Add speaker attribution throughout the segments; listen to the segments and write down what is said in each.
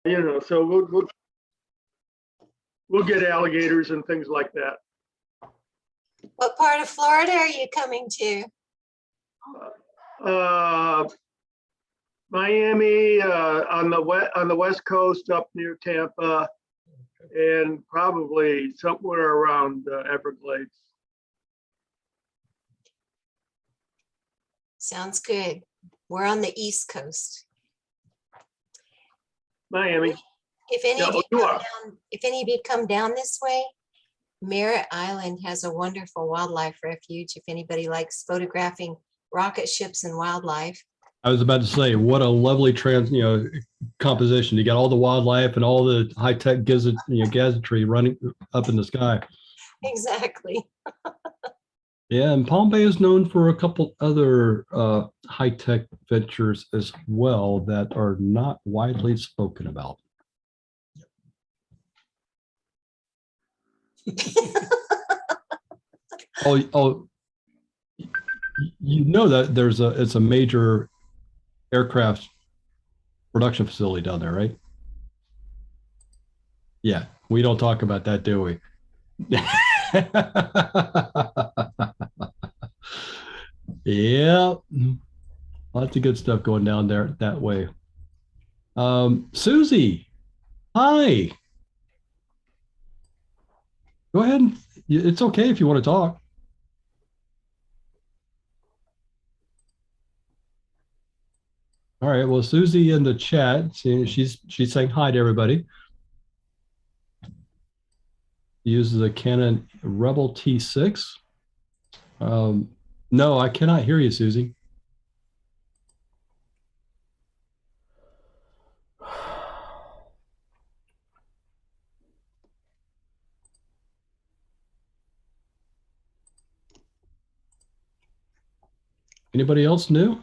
Speaker 1: So we'll get alligators and things like that.
Speaker 2: What part of Florida are you coming to?
Speaker 1: Miami, on the west coast up near Tampa, and probably somewhere around Everglades.
Speaker 2: Sounds good. We're on the East Coast.
Speaker 1: Miami.
Speaker 2: If any of
Speaker 1: No,
Speaker 2: you
Speaker 1: you
Speaker 2: come
Speaker 1: are.
Speaker 2: down, if any of you come down this way, Merritt Island has a wonderful wildlife refuge. If anybody likes photographing rocket ships and wildlife.
Speaker 3: I was about to say, what a lovely composition. You got all the wildlife and all the high-tech gadgetry running up in the sky.
Speaker 2: Exactly.
Speaker 3: Yeah, and Palm Bay is known for a couple other high-tech ventures as well that are not widely spoken about. Oh, you know that it's a major aircraft production facility down there, right? Yeah, we don't talk about that, do we? Yeah, lots of good stuff going down there that way. Susie, hi. Go ahead. It's okay if you want to talk. All right. Well, Susie in the chat, she's saying hi to everybody. Uses a Canon Rebel T6. No, I cannot hear you, Susie. Anybody else new?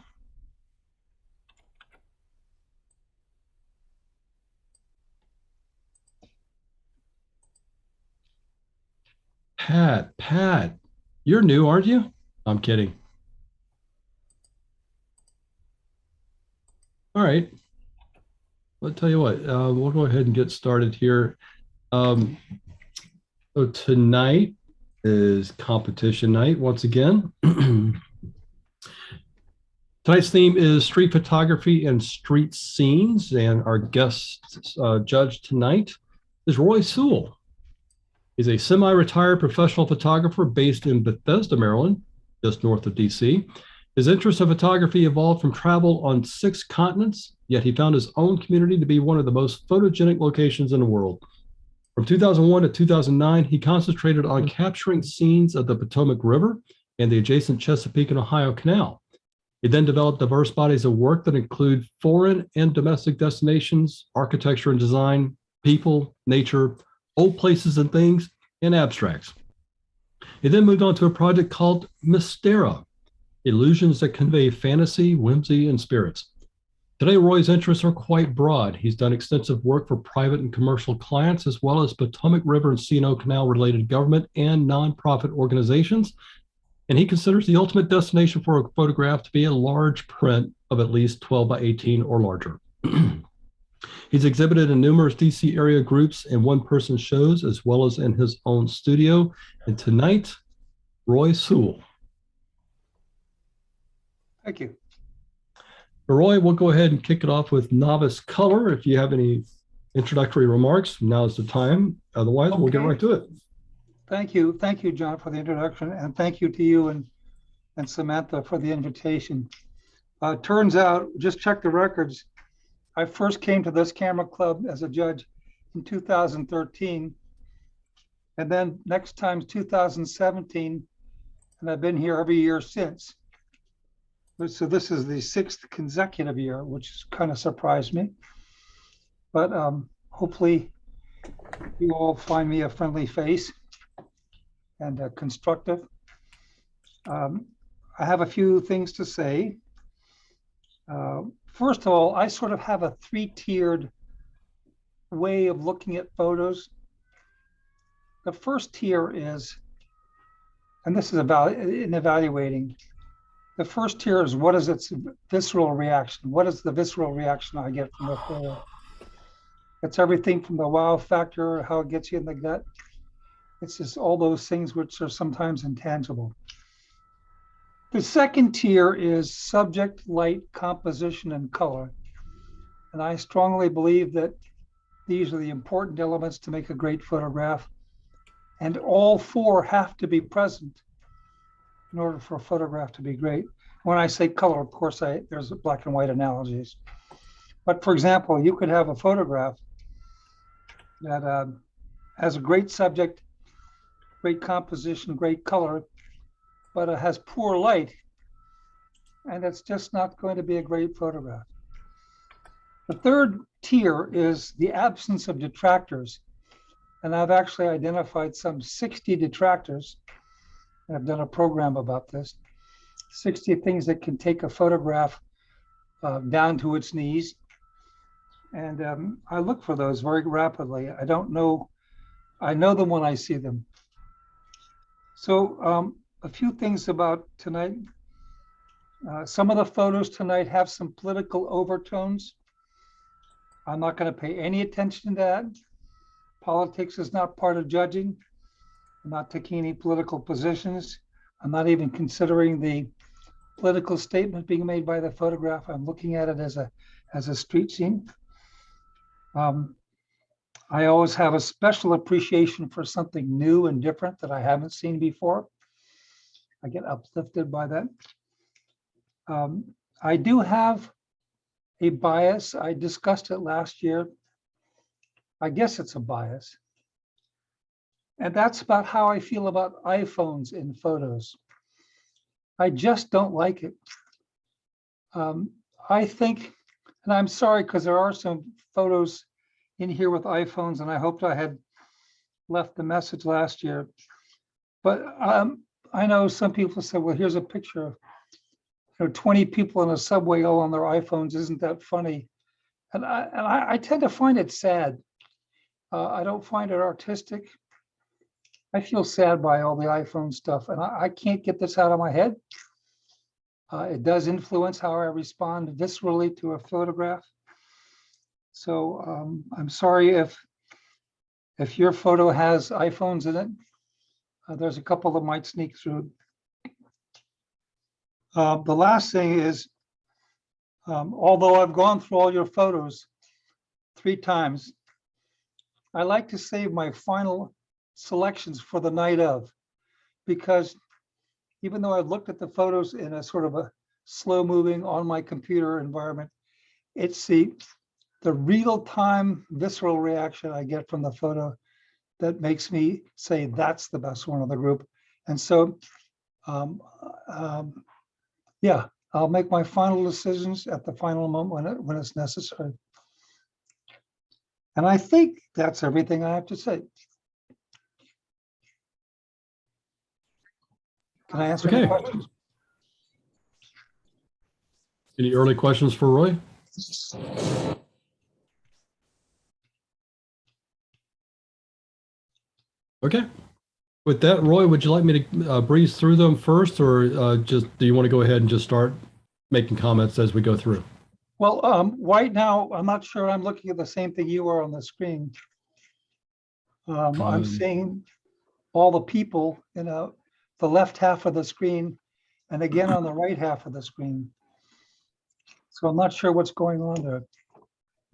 Speaker 3: Pat, you're new, aren't you? I'm kidding. All right. I'll tell you what, we'll go ahead and get started here. So tonight is competition night once again. Tonight's theme is street photography and street scenes, and our guest judge tonight is Roy Sewall. He's a semi-retired professional photographer based in Bethesda, Maryland, just north of DC. His interest in photography evolved from travel on 6 continents, yet he found his own community to be one of the most photogenic locations in the world. From 2001 to 2009, he concentrated on capturing scenes of the Potomac River and the adjacent Chesapeake and Ohio Canal. He then developed diverse bodies of work that include foreign and domestic destinations, architecture and design, people, nature, old places and things, and abstracts. He then moved on to a project called Mystera, illusions that convey fantasy, whimsy, and spirits. Today, Roy's interests are quite broad. He's done extensive work for private and commercial clients, as well as Potomac River and C&O Canal related government and nonprofit organizations. And he considers the ultimate destination for a photograph to be a large print of at least 12 by 18 or larger. He's exhibited in numerous DC area groups and one-person shows, as well as in his own studio. And tonight, Roy Sewall.
Speaker 4: Thank you.
Speaker 3: Roy, we'll go ahead and kick it off with novice color. If you have any introductory remarks, now's the time. Otherwise, we'll get right to it.
Speaker 4: Thank you, John, for the introduction, and thank you to you and Samantha for the invitation. Turns out, just check the records. I first came to this camera club as a judge in 2013, and then next time 2017, and I've been here every year since. So this is the 6th consecutive year, which kind of surprised me. But hopefully you all find me a friendly face and constructive. I have a few things to say. First of all, I sort of have a 3-tiered way of looking at photos. The first tier is, and this is about in evaluating, the first tier is what is its visceral reaction? What is the visceral reaction I get from the photo? It's everything from the wow factor, how it gets you in the gut. It's just all those things which are sometimes intangible. The second tier is subject, light, composition, and color. And I strongly believe that these are the important elements to make a great photograph. And all four have to be present in order for a photograph to be great. When I say color, of course, there's black and white analogies. But for example, you could have a photograph that has a great subject, great composition, great color, but it has poor light, and it's just not going to be a great photograph. The third tier is the absence of detractors. And I've actually identified some 60 detractors. I've done a program about this. 60 things that can take a photograph down to its knees. And I look for those very rapidly. I don't know, I know them when I see them. So a few things about tonight. Some of the photos tonight have some political overtones. I'm not going to pay any attention to that. Politics is not part of judging. I'm not taking any political positions. I'm not even considering the political statement being made by the photograph. I'm looking at it as a street scene. I always have a special appreciation for something new and different that I haven't seen before. I get uplifted by that. I do have a bias. I discussed it last year. I guess it's a bias. And that's about how I feel about iPhones in photos. I just don't like it. I think, and I'm sorry because there are some photos in here with iPhones, and I hoped I had left the message last year. But I know some people say, well, here's a picture of 20 people in a subway all on their iPhones. Isn't that funny? And I tend to find it sad. I don't find it artistic. I feel sad by all the iPhone stuff, and I can't get this out of my head. It does influence how I respond viscerally to a photograph. So I'm sorry if your photo has iPhones in it. There's a couple that might sneak through. The last thing is, although I've gone through all your photos 3 times, I like to save my final selections for the night of, because even though I've looked at the photos in a sort of a slow moving on my computer environment, it's the real-time visceral reaction I get from the photo that makes me say that's the best one of the group. And so, yeah, I'll make my final decisions at the final moment when it's necessary. And I think that's everything I have to say. Can I answer any
Speaker 3: Okay.
Speaker 4: questions?
Speaker 3: Any early questions for Roy? Okay. With that, Roy, would you like me to breeze through them first, or just do you want to go ahead and just start making comments as we go through?
Speaker 4: Well, right now, I'm not sure I'm looking at the same thing you are on the screen. I'm seeing all the people in the left half of the screen, and again on the right half of the screen. So I'm not sure what's going on there.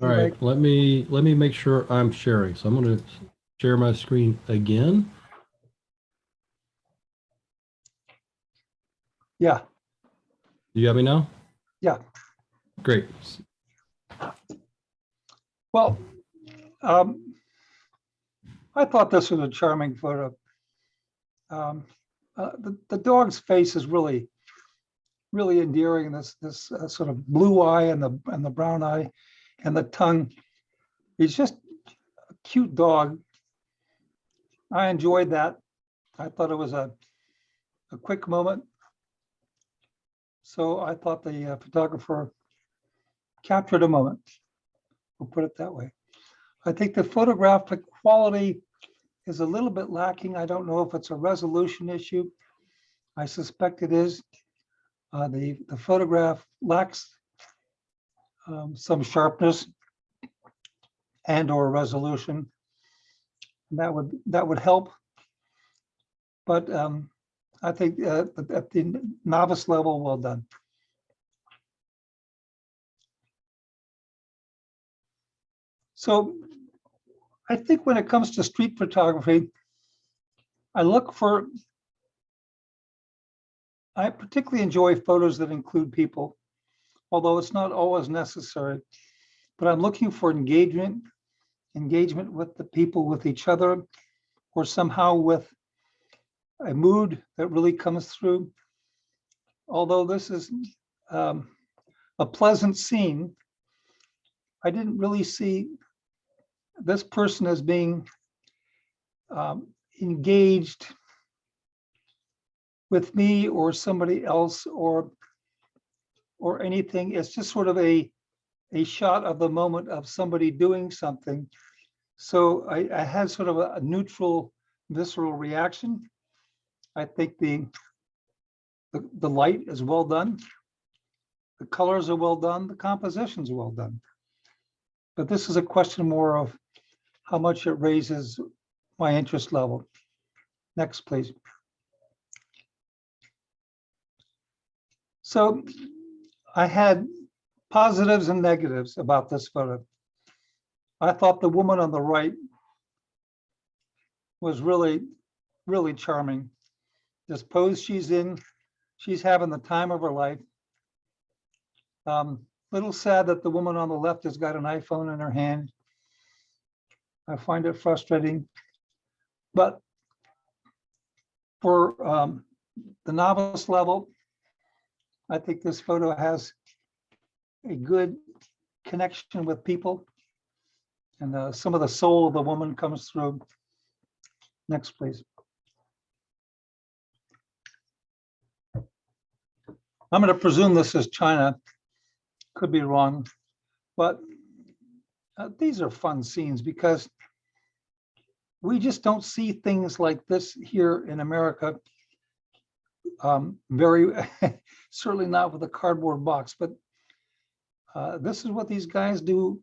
Speaker 3: All right, let me make sure I'm sharing. So I'm going to share my screen again.
Speaker 4: Yeah.
Speaker 3: You got me now?
Speaker 4: Yeah.
Speaker 3: Great.
Speaker 4: Well, I thought this was a charming photo. The dog's face is really endearing. This sort of blue eye and the brown eye and the tongue. He's just a cute dog. I enjoyed that. I thought it was a quick moment. So I thought the photographer captured a moment. We'll put it that way. I think the photographic quality is a little bit lacking. I don't know if it's a resolution issue. I suspect it is. The photograph lacks some sharpness. and or resolution. That would help. But I think at the novice level, well done. So I think when it comes to street photography, I particularly enjoy photos that include people, although it's not always necessary. But I'm looking for engagement with the people, with each other, or somehow with a mood that really comes through. Although this is a pleasant scene, I didn't really see this person as being engaged with me or somebody else or anything. It's just sort of a shot of the moment of somebody doing something. So I had sort of a neutral, visceral reaction. I think the light is well done. The colors are well done. The composition's well done. But this is a question more of how much it raises my interest level. Next, please. So I had positives and negatives about this photo. I thought the woman on the right was really, really charming. This pose she's in, she's having the time of her life. Little sad that the woman on the left has got an iPhone in her hand. I find it frustrating. But for the novice level, I think this photo has a good connection with people, and some of the soul of the woman comes through. Next, please. I'm going to presume this is China. Could be wrong, but these are fun scenes because we just don't see things like this here in America. Certainly not with a cardboard box, but this is what these guys do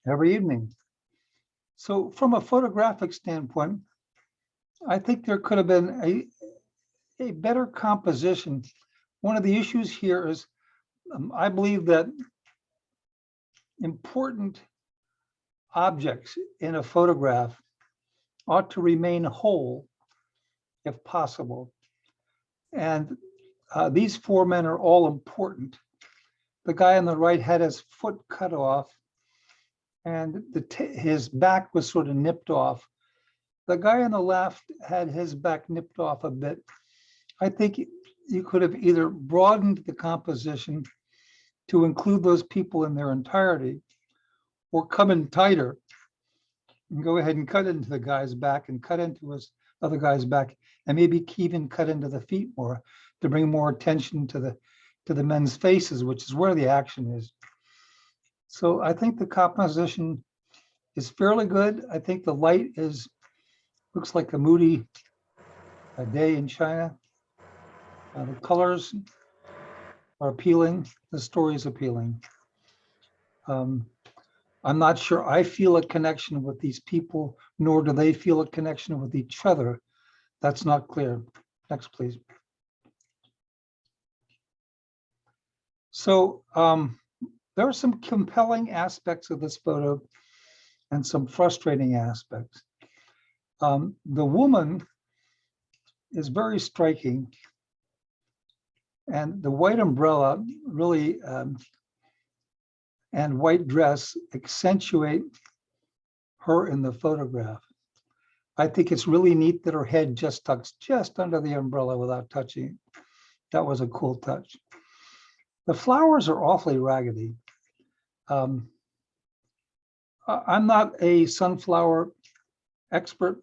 Speaker 4: every evening. So from a photographic standpoint, I think there could have been a better composition. One of the issues here is I believe that important objects in a photograph ought to remain whole if possible. And these four men are all important. The guy on the right had his foot cut off and his back was sort of nipped off. The guy on the left had his back nipped off a bit. I think you could have either broadened the composition to include those people in their entirety, or come in tighter and go ahead and cut into the guy's back and cut into his other guy's back, and maybe even cut into the feet more to bring more attention to the men's faces, which is where the action is. So I think the composition is fairly good. I think the light looks like a moody day in China. The colors are appealing. The story is appealing. I'm not sure I feel a connection with these people, nor do they feel a connection with each other. That's not clear. Next, please. So there are some compelling aspects of this photo and some frustrating aspects. The woman is very striking, and the white umbrella really and white dress accentuate her in the photograph. I think it's really neat that her head just tucks just under the umbrella without touching it. That was a cool touch. The flowers are awfully raggedy. I'm not a sunflower expert.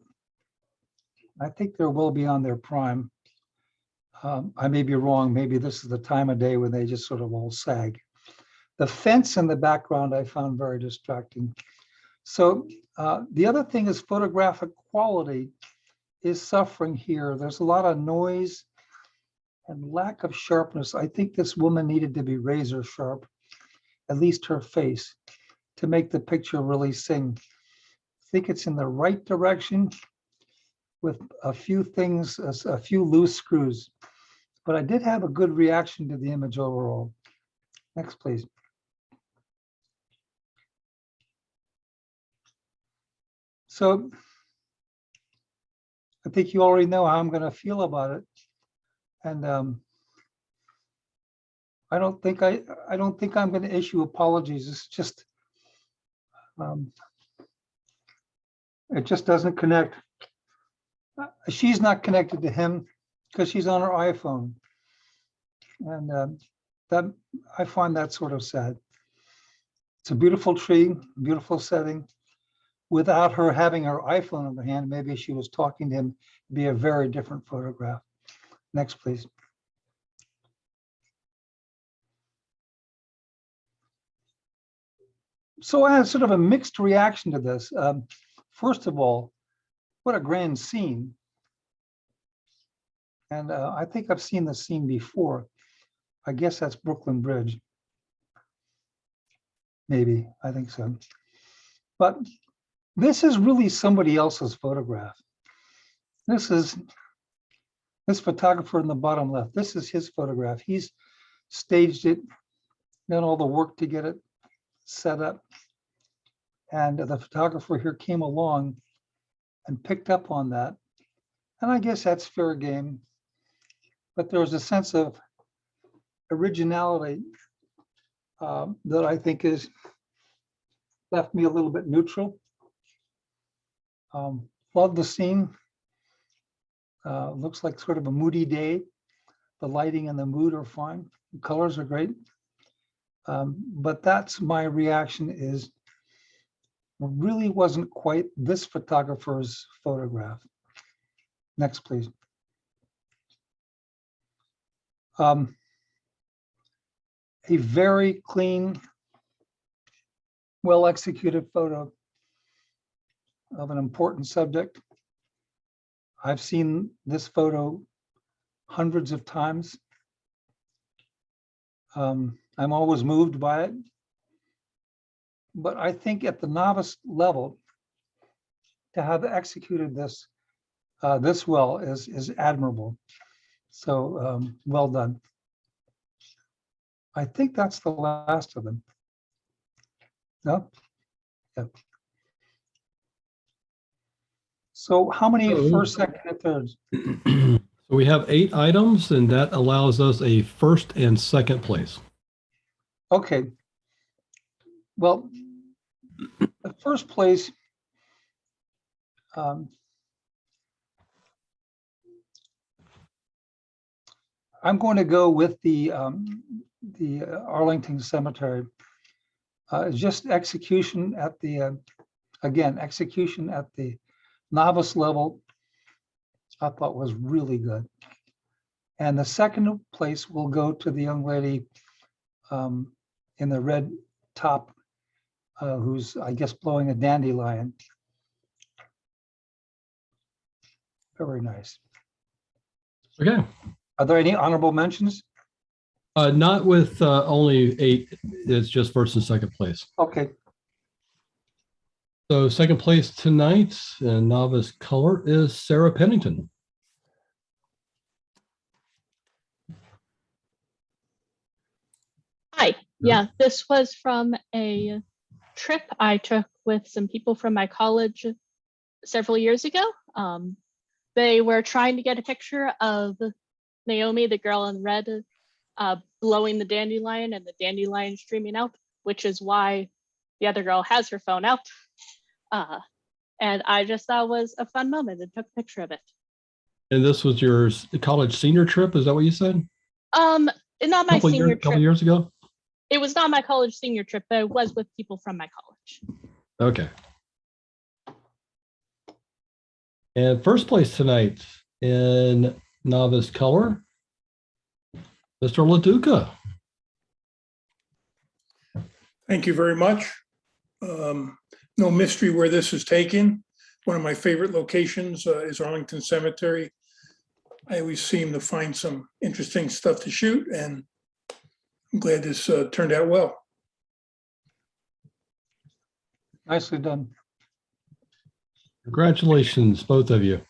Speaker 4: I think they're well beyond their prime. I may be wrong. Maybe this is the time of day when they just sort of all sag. The fence in the background I found very distracting. So the other thing is photographic quality is suffering here. There's a lot of noise and lack of sharpness. I think this woman needed to be razor sharp, at least her face. to make the picture really sing. I think it's in the right direction with a few things, a few loose screws. But I did have a good reaction to the image overall. Next, please. So I think you already know how I'm going to feel about it. And I don't think I'm going to issue apologies. It's just it just doesn't connect. She's not connected to him because she's on her iPhone, and that I find that sort of sad. It's a beautiful tree, beautiful setting. Without her having her iPhone in her hand, maybe she was talking to him. It'd be a very different photograph. Next, please. So I had sort of a mixed reaction to this. First of all, what a grand scene. And I think I've seen this scene before. I guess that's Brooklyn Bridge. Maybe, I think so. But this is really somebody else's photograph. This photographer in the bottom left. This is his photograph. He's staged it, done all the work to get it set up. And the photographer here came along and picked up on that. And I guess that's fair game. But there was a sense of originality that I think has left me a little bit neutral. Love the scene. Looks like sort of a moody day. The lighting and the mood are fine. The colors are great. But that's my reaction is really wasn't quite this photographer's photograph. Next, please. A very clean, well-executed photo of an important subject. I've seen this photo hundreds of times. I'm always moved by it. But I think at the novice level, to have executed this this well is admirable. So well done. I think that's the last of them. No? Yeah. So how many first, second, and thirds?
Speaker 3: So we have 8 items, and that allows us a first and second place.
Speaker 4: Okay. Well, the first place, I'm going to go with the Arlington Cemetery. Just execution at the, again, execution at the novice level, I thought was really good. And the second place will go to the young lady in the red top, who's, I guess, blowing a dandelion. Very nice.
Speaker 3: Okay.
Speaker 4: Are there any honorable mentions?
Speaker 3: Not with only 8. It's just first and second place.
Speaker 4: Okay.
Speaker 3: So second place tonight in novice color is Sarah Pennington.
Speaker 5: Hi. Yeah, this was from a trip I took with some people from my college several years ago. They were trying to get a picture of Naomi, the girl in red, blowing the dandelion and the dandelion streaming out, which is why the other girl has her phone out. And I just thought it was a fun moment and took a picture of it.
Speaker 3: And this was your college senior trip? Is that what you said?
Speaker 5: Not my senior trip.
Speaker 3: Couple years ago?
Speaker 5: It was not my college senior trip, but it was with people from my college.
Speaker 3: Okay. And first place tonight in novice color, Mr. LaDuca.
Speaker 6: Thank you very much. No mystery where this is taken. One of my favorite locations is Arlington Cemetery. I always seem to find some interesting stuff to shoot, and I'm glad this turned out well.
Speaker 4: Nicely done.
Speaker 3: Congratulations, both of you.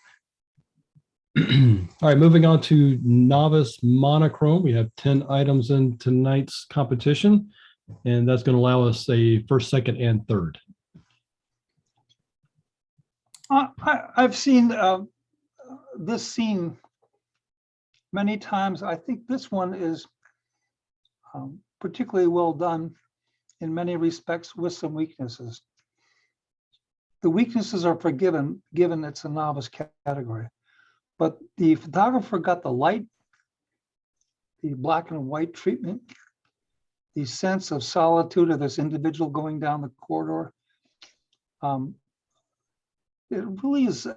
Speaker 3: All right, moving on to novice monochrome. We have 10 items in tonight's competition, and that's going to allow us a first, second, and third.
Speaker 4: I've seen this scene many times. I think this one is particularly well done in many respects with some weaknesses. The weaknesses are forgiven, given it's a novice category. But the photographer got the light, the black and white treatment, the sense of solitude of this individual going down the corridor. It really is,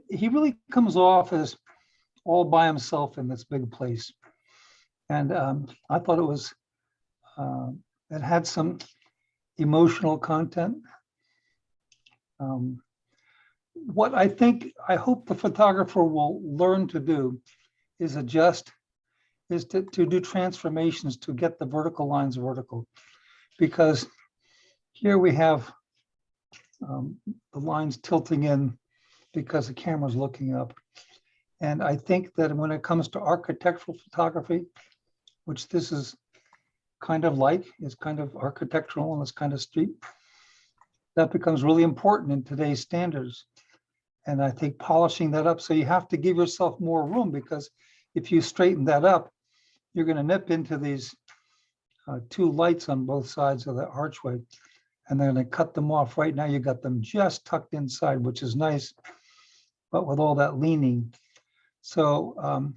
Speaker 4: he really comes off as all by himself in this big place. And I thought it was, it had some emotional content. What I hope the photographer will learn to do is adjust, is to do transformations to get the vertical lines vertical. Because here we have the lines tilting in because the camera's looking up. And I think that when it comes to architectural photography, which this is kind of like, is kind of architectural and it's kind of street, that becomes really important in today's standards. And I think polishing that up, so you have to give yourself more room, because if you straighten that up, you're going to nip into these two lights on both sides of the archway, and they're going to cut them off. Right now, you got them just tucked inside, which is nice, but with all that leaning. So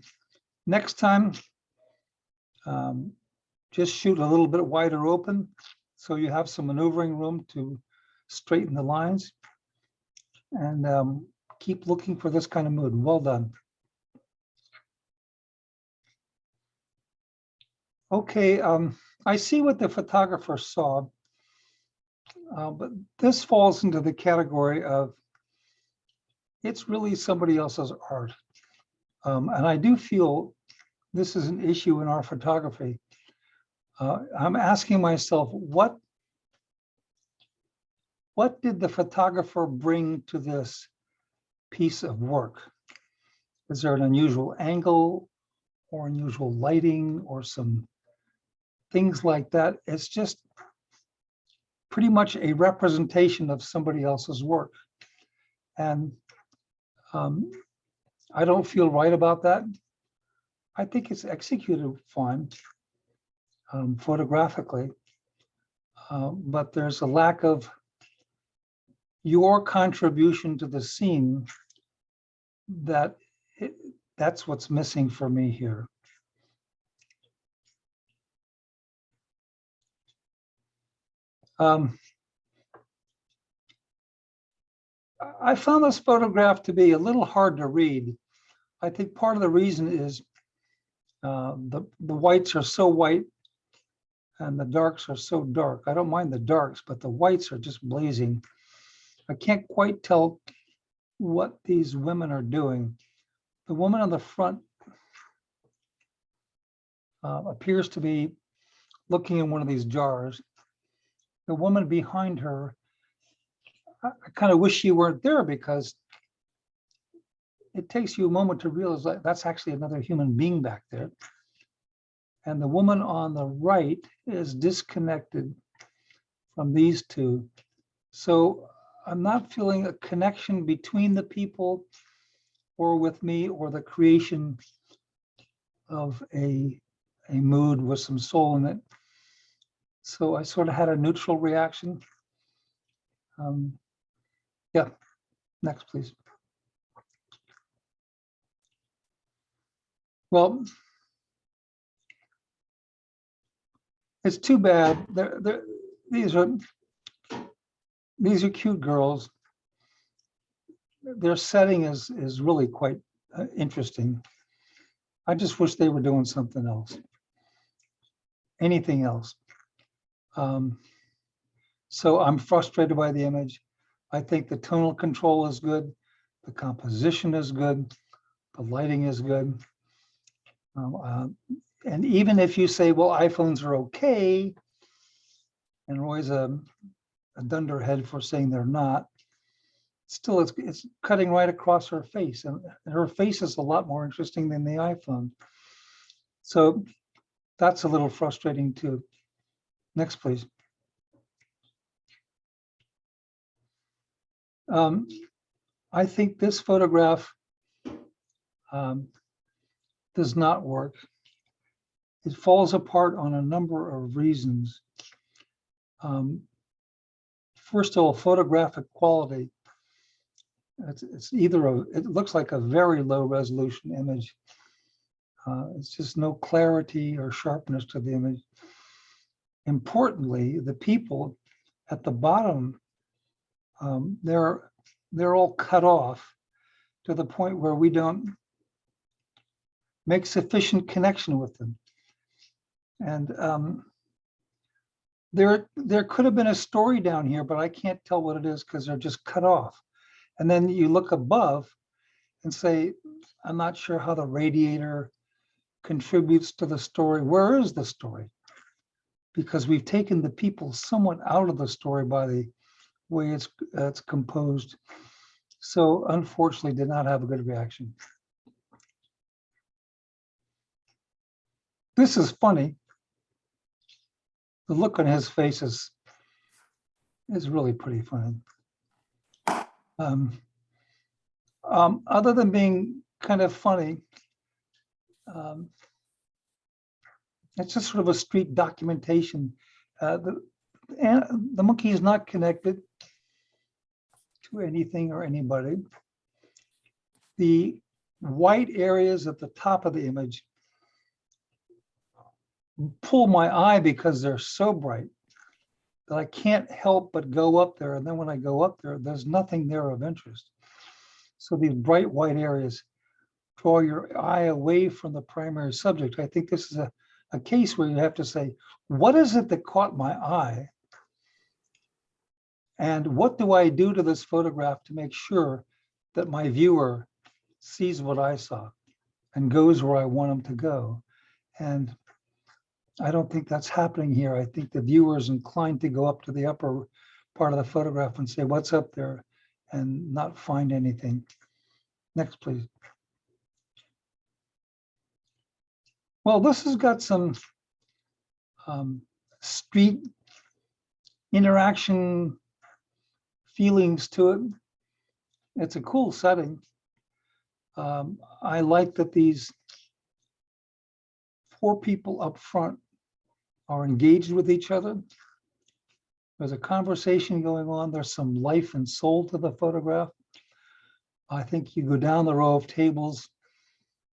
Speaker 4: next time, just shoot a little bit wider open, so you have some maneuvering room to straighten the lines, and keep looking for this kind of mood. Well done. Okay, I see what the photographer saw, but this falls into the category of, it's really somebody else's art. And I do feel this is an issue in our photography. I'm asking myself, what did the photographer bring to this piece of work? Is there an unusual angle or unusual lighting or some things like that? It's just pretty much a representation of somebody else's work. And I don't feel right about that. I think it's executed fine photographically, but there's a lack of your contribution to the scene that's what's missing for me here. I found this photograph to be a little hard to read. I think part of the reason is the whites are so white and the darks are so dark. I don't mind the darks, but the whites are just blazing. I can't quite tell what these women are doing. The woman on the front appears to be looking in one of these jars. The woman behind her, I kind of wish she weren't there, because it takes you a moment to realize that that's actually another human being back there. And the woman on the right is disconnected from these two. So I'm not feeling a connection between the people or with me, or the creation of a mood with some soul in it. So I sort of had a neutral reaction. Yeah, next, please. Well, it's too bad. These are cute girls. Their setting is really quite interesting. I just wish they were doing something else, anything else. So I'm frustrated by the image. I think the tonal control is good. The composition is good. The lighting is good. And even if you say, well, iPhones are okay, and Roy's a a dunderhead for saying they're not. Still, it's cutting right across her face, and her face is a lot more interesting than the iPhone. So that's a little frustrating too. Next, please. I think this photograph does not work. It falls apart on a number of reasons. First of all, photographic quality. It's either it looks like a very low resolution image. It's just no clarity or sharpness to the image. Importantly, the people at the bottom, they're all cut off to the point where we don't make sufficient connection with them. And there could have been a story down here, but I can't tell what it is because they're just cut off. And then you look above and say, I'm not sure how the radiator contributes to the story. Where is the story? Because we've taken the people somewhat out of the story by the way it's composed. So unfortunately did not have a good reaction. This is funny. The look on his face is really pretty funny. Other than being kind of funny, it's just sort of a street documentation. The monkey is not connected to anything or anybody. The white areas at the top of the image pull my eye because they're so bright that I can't help but go up there. And then when I go up there, there's nothing there of interest. So these bright white areas draw your eye away from the primary subject. I think this is a case where you have to say, what is it that caught my eye? And what do I do to this photograph to make sure that my viewer sees what I saw and goes where I want him to go? And I don't think that's happening here. I think the viewer is inclined to go up to the upper part of the photograph and say, what's up there, and not find anything. Next, please. Well, this has got some street interaction feelings to it. It's a cool setting. I like that these 4 people up front are engaged with each other. There's a conversation going on. There's some life and soul to the photograph. I think you go down the row of tables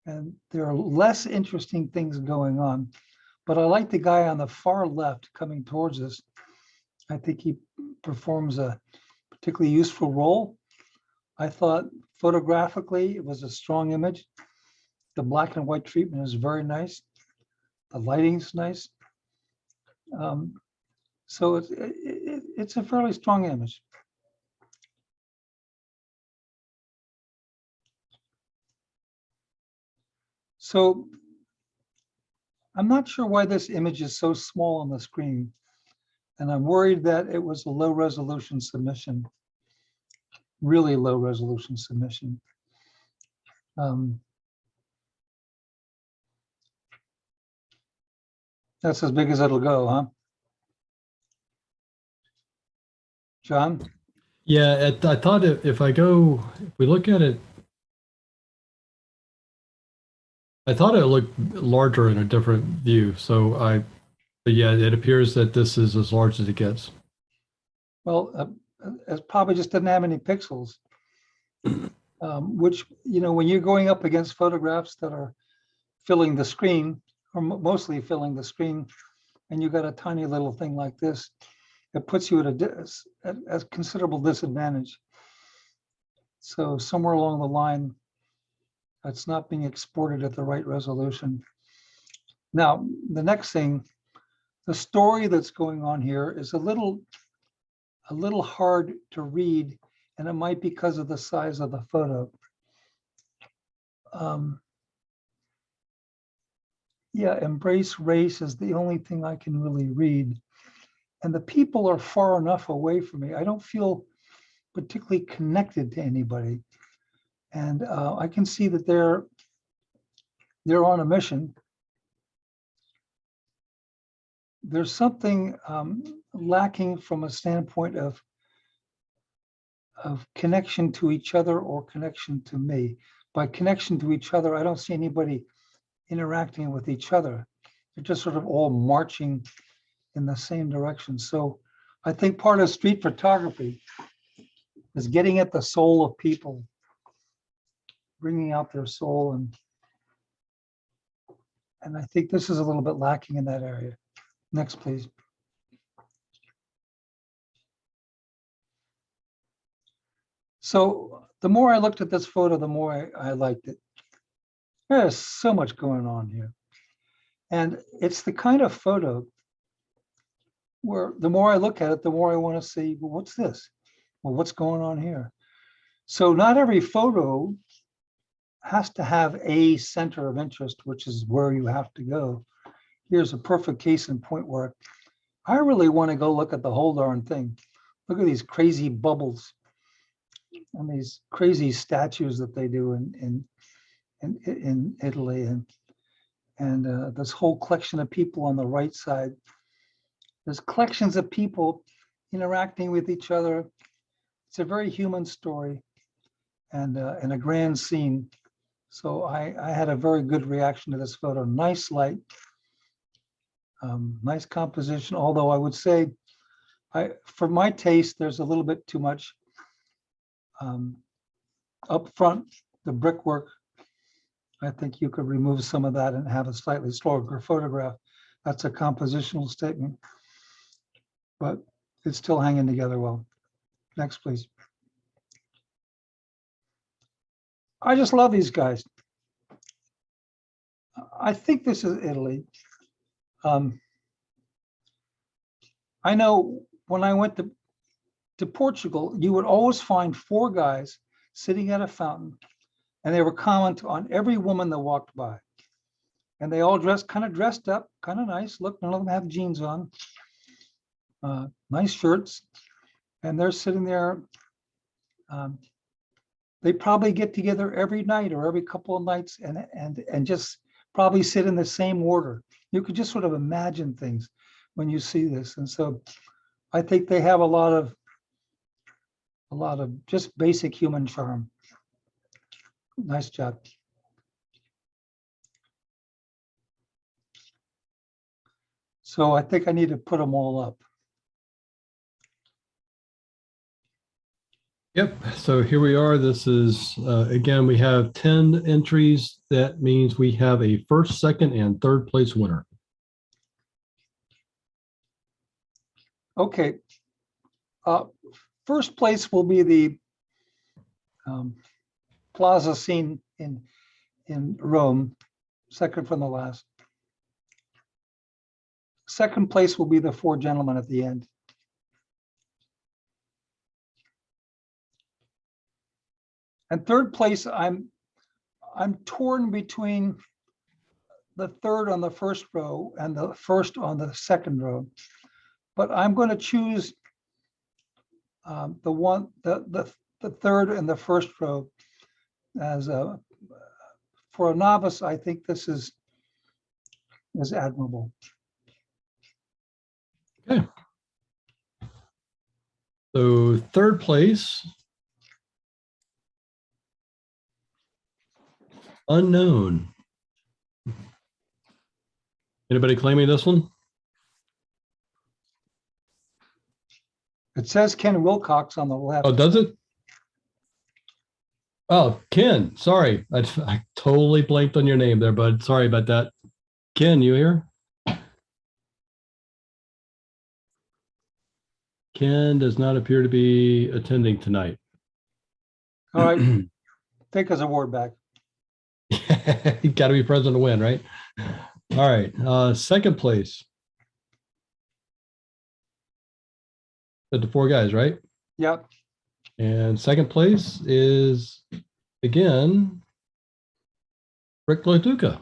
Speaker 4: and there are less interesting things going on. But I like the guy on the far left coming towards us. I think he performs a particularly useful role. I thought photographically it was a strong image. The black and white treatment is very nice. The lighting's nice. So it's a fairly strong image. So I'm not sure why this image is so small on the screen. And I'm worried that it was a low resolution submission, really low resolution submission. That's as big as it'll go, huh? John?
Speaker 3: Yeah, I thought if we look at it, I thought it looked larger in a different view. So but yeah, it appears that this is as large as it gets.
Speaker 4: Well, it probably just didn't have any pixels, which, when you're going up against photographs that are filling the screen, or mostly filling the screen, and you got a tiny little thing like this, it puts you at a considerable disadvantage. So somewhere along the line, it's not being exported at the right resolution. Now, the next thing, the story that's going on here is a little hard to read, and it might be because of the size of the photo. Yeah, embrace race is the only thing I can really read. And the people are far enough away from me. I don't feel particularly connected to anybody. And I can see that they're on a mission. There's something lacking from a standpoint of connection to each other or connection to me. By connection to each other, I don't see anybody interacting with each other. They're just sort of all marching in the same direction. So I think part of street photography is getting at the soul of people, bringing out their soul. And I think this is a little bit lacking in that area. Next, please. So the more I looked at this photo, the more I liked it. There's so much going on here. And it's the kind of photo where the more I look at it, the more I want to see, well, what's this? Well, what's going on here? So not every photo has to have a center of interest, which is where you have to go. Here's a perfect case in point where I really want to go look at the whole darn thing. Look at these crazy bubbles and these crazy statues that they do in Italy, and this whole collection of people on the right side. There's collections of people interacting with each other. It's a very human story and a grand scene. So I had a very good reaction to this photo. Nice light, nice composition. Although I would say, for my taste, there's a little bit too much up front, the brickwork. I think you could remove some of that and have a slightly slower photograph. That's a compositional statement, but it's still hanging together well. Next, please. I just love these guys. I think this is Italy. I know when I went to Portugal, you would always find 4 guys sitting at a fountain, and they were common on every woman that walked by. And they all kind of dressed up, kind of nice. Look, none of them have jeans on. Nice shirts. And they're sitting there. They probably get together every night or every couple of nights and just probably sit in the same order. You could just sort of imagine things when you see this. And so I think they have a lot of just basic human charm. Nice job. So I think I need to put them all up.
Speaker 3: Yep, so here we are. This is, again, we have 10 entries. That means we have a first, second, and third place winner.
Speaker 4: Okay. First place will be the plaza scene in Rome, second from the last. Second place will be the 4 gentlemen at the end. And third place, I'm torn between the third on the first row and the first on the second row, but I'm going to choose the third and the first row as for a novice. I think this is admirable.
Speaker 3: Okay. So third place. Unknown. Anybody claiming this one?
Speaker 4: It says Ken Wilcox on the left.
Speaker 3: Oh, does it? Oh, Ken, sorry. I totally blanked on your name there, bud. Sorry about that. Ken, you here? Ken does not appear to be attending tonight.
Speaker 4: All right, take his award back.
Speaker 3: You got to be present to win, right? All right, second place. But the 4 guys, right?
Speaker 4: Yep.
Speaker 3: And second place is, again, Rick Loduca.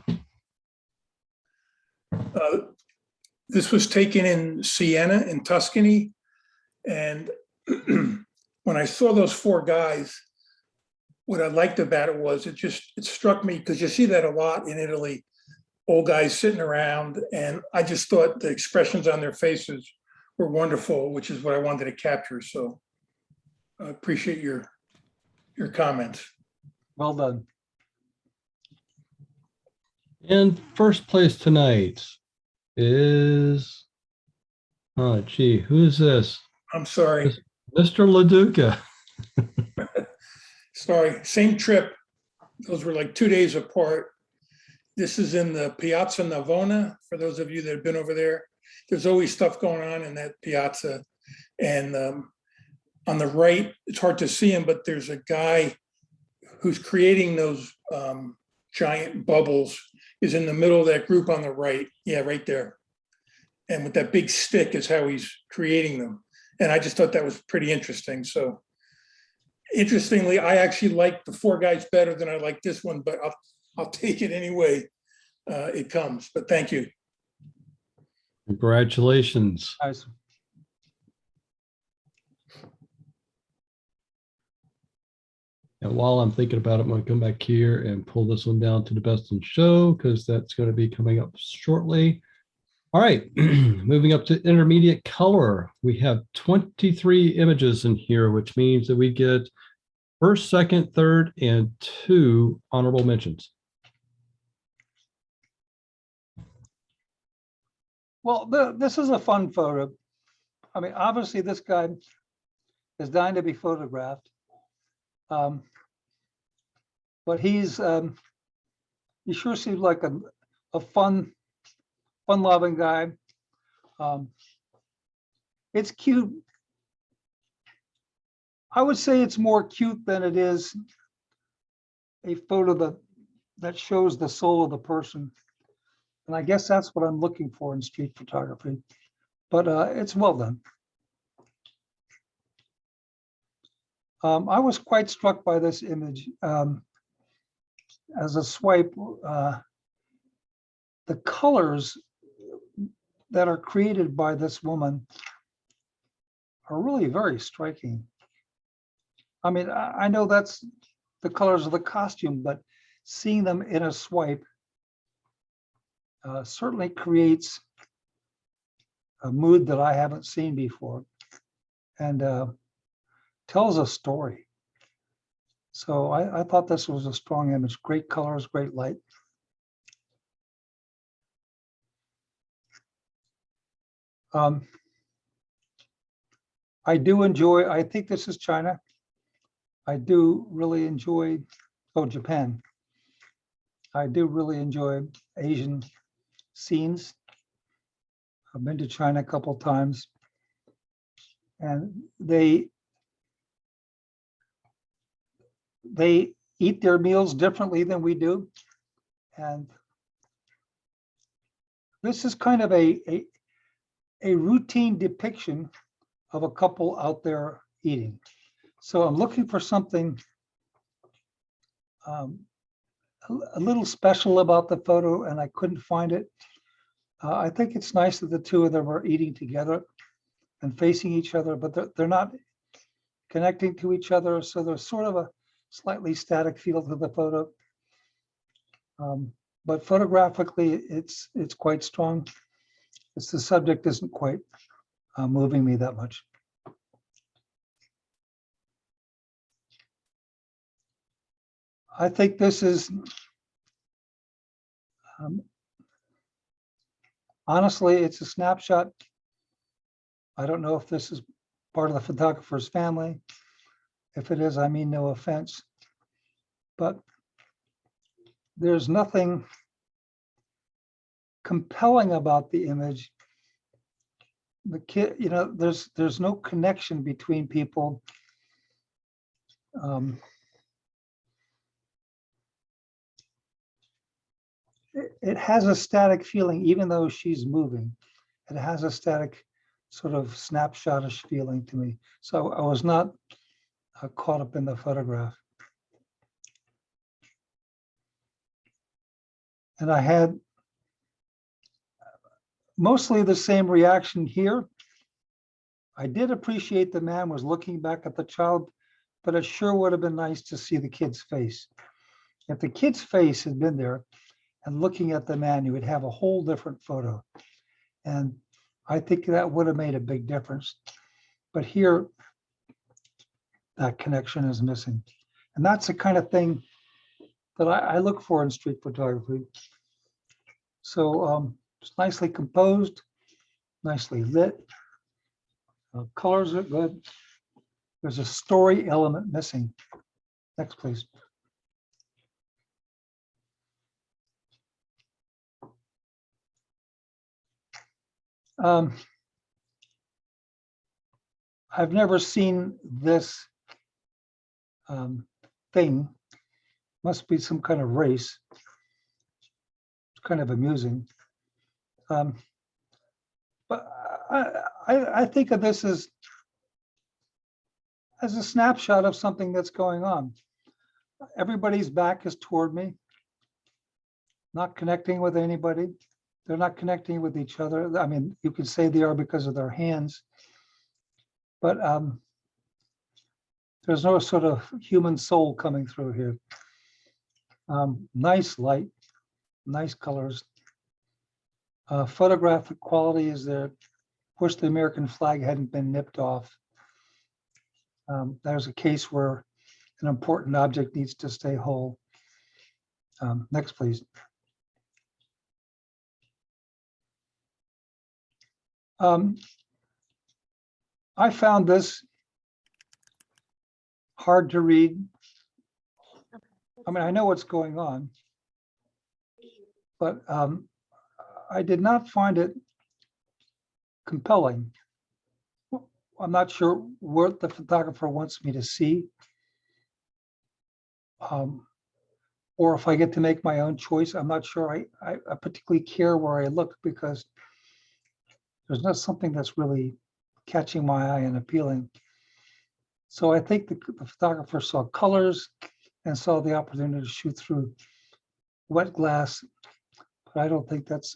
Speaker 6: This was taken in Siena in Tuscany. And when I saw those four guys, what I liked about it was it struck me, because you see that a lot in Italy, old guys sitting around. And I just thought the expressions on their faces were wonderful, which is what I wanted to capture. So I appreciate your comments.
Speaker 4: Well done.
Speaker 3: And first place tonight is, oh gee, who's this?
Speaker 6: I'm sorry.
Speaker 3: Mr. LaDuca.
Speaker 6: Sorry, same trip. Those were like 2 days apart. This is in the Piazza Navona. For those of you that have been over there, there's always stuff going on in that piazza. And on the right, it's hard to see him, but there's a guy who's creating those giant bubbles, is in the middle of that group on the right. Yeah, right there. And with that big stick is how he's creating them. And I just thought that was pretty interesting. So interestingly, I actually like the four guys better than I like this one, but I'll take it anyway it comes. But thank you.
Speaker 3: Congratulations.
Speaker 4: Nice.
Speaker 3: And while I'm thinking about it, I'm going to come back here and pull this one down to the best in show, because that's going to be coming up shortly. All right, moving up to intermediate color. We have 23 images in here, which means that we get first, second, third, and 2 honorable mentions.
Speaker 4: Well, this is a fun photo. I mean, obviously this guy is dying to be photographed. But he sure seems like a fun-loving guy. It's cute. I would say it's more cute than it is a photo that shows the soul of the person. And I guess that's what I'm looking for in street photography. But it's well done. I was quite struck by this image. As a swipe, the colors that are created by this woman are really very striking. I mean, I know that's the colors of the costume, but seeing them in a swipe certainly creates a mood that I haven't seen before, and tells a story. So I thought this was a strong image. Great colors, great light. I do enjoy, I think this is China. I do really enjoy, oh, Japan. I do really enjoy Asian scenes. I've been to China a couple of times, and they eat their meals differently than we do. And this is kind of a routine depiction of a couple out there eating. So I'm looking for something a little special about the photo, and I couldn't find it. I think it's nice that the two of them are eating together and facing each other, but they're not connecting to each other. So there's sort of a slightly static feel to the photo. But photographically, it's quite strong. It's the subject isn't quite moving me that much. I think this is, honestly, it's a snapshot. I don't know if this is part of the photographer's family. If it is, I mean no offense, but there's nothing compelling about the image. The kid, you know, there's no connection between people. It has a static feeling, even though she's moving. It has a static sort of snapshotish feeling to me. So I was not caught up in the photograph. And I had Mostly the same reaction here. I did appreciate the man was looking back at the child, but it sure would have been nice to see the kid's face. If the kid's face had been there and looking at the man, you would have a whole different photo. And I think that would have made a big difference. But here, that connection is missing. And that's the kind of thing that I look for in street photography. So it's nicely composed, nicely lit. Colors are good. There's a story element missing. Next, please. I've never seen this thing. Must be some kind of race. It's kind of amusing. But I think of this as a snapshot of something that's going on. Everybody's back is toward me, not connecting with anybody. They're not connecting with each other. I mean, you could say they are because of their hands, but there's no sort of human soul coming through here. Nice light, nice colors. Photographic quality is there. Wish the American flag hadn't been nipped off. There's a case where an important object needs to stay whole. Next, please. I found this hard to read. I mean, I know what's going on, but I did not find it compelling. I'm not sure what the photographer wants me to see, or if I get to make my own choice. I'm not sure I particularly care where I look, because there's not something that's really catching my eye and appealing. So I think the photographer saw colors and saw the opportunity to shoot through wet glass, but I don't think that's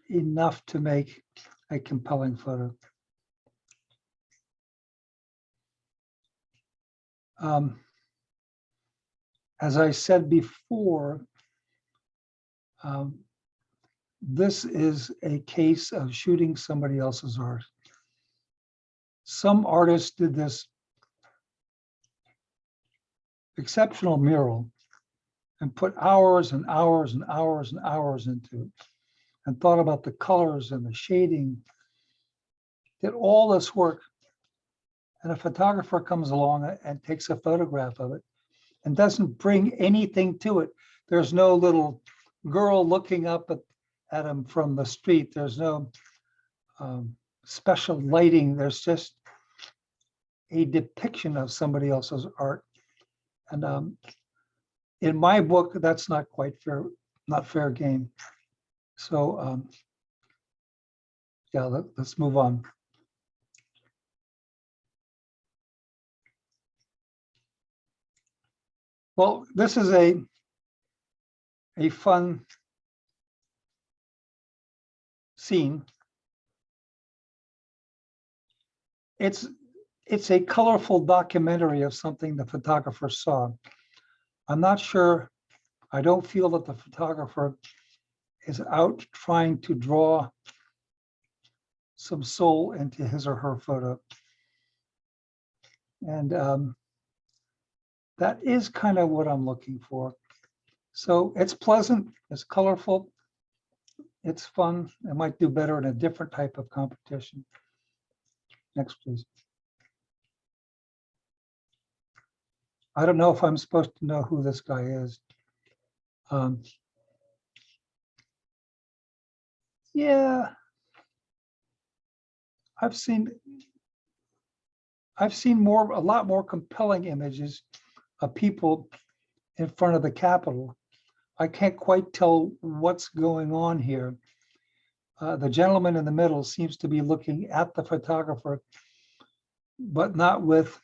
Speaker 4: enough to make a compelling photo. As I said before, this is a case of shooting somebody else's art. Some artists did this exceptional mural and put hours and hours and hours and hours into it, and thought about the colors and the shading, did all this work. And a photographer comes along and takes a photograph of it and doesn't bring anything to it. There's no little girl looking up at him from the street. There's no special lighting. There's just a depiction of somebody else's art. And in my book, that's not quite fair, not fair game. So yeah, let's move on. Well, this is a fun scene. It's a colorful documentary of something the photographer saw. I'm not sure, I don't feel that the photographer is out trying to draw some soul into his or her photo. And that is kind of what I'm looking for. So it's pleasant, it's colorful, it's fun. It might do better in a different type of competition. Next, please. I don't know if I'm supposed to know who this guy is. Yeah, I've seen a lot more compelling images of people in front of the Capitol. I can't quite tell what's going on here. The gentleman in the middle seems to be looking at the photographer, but not with,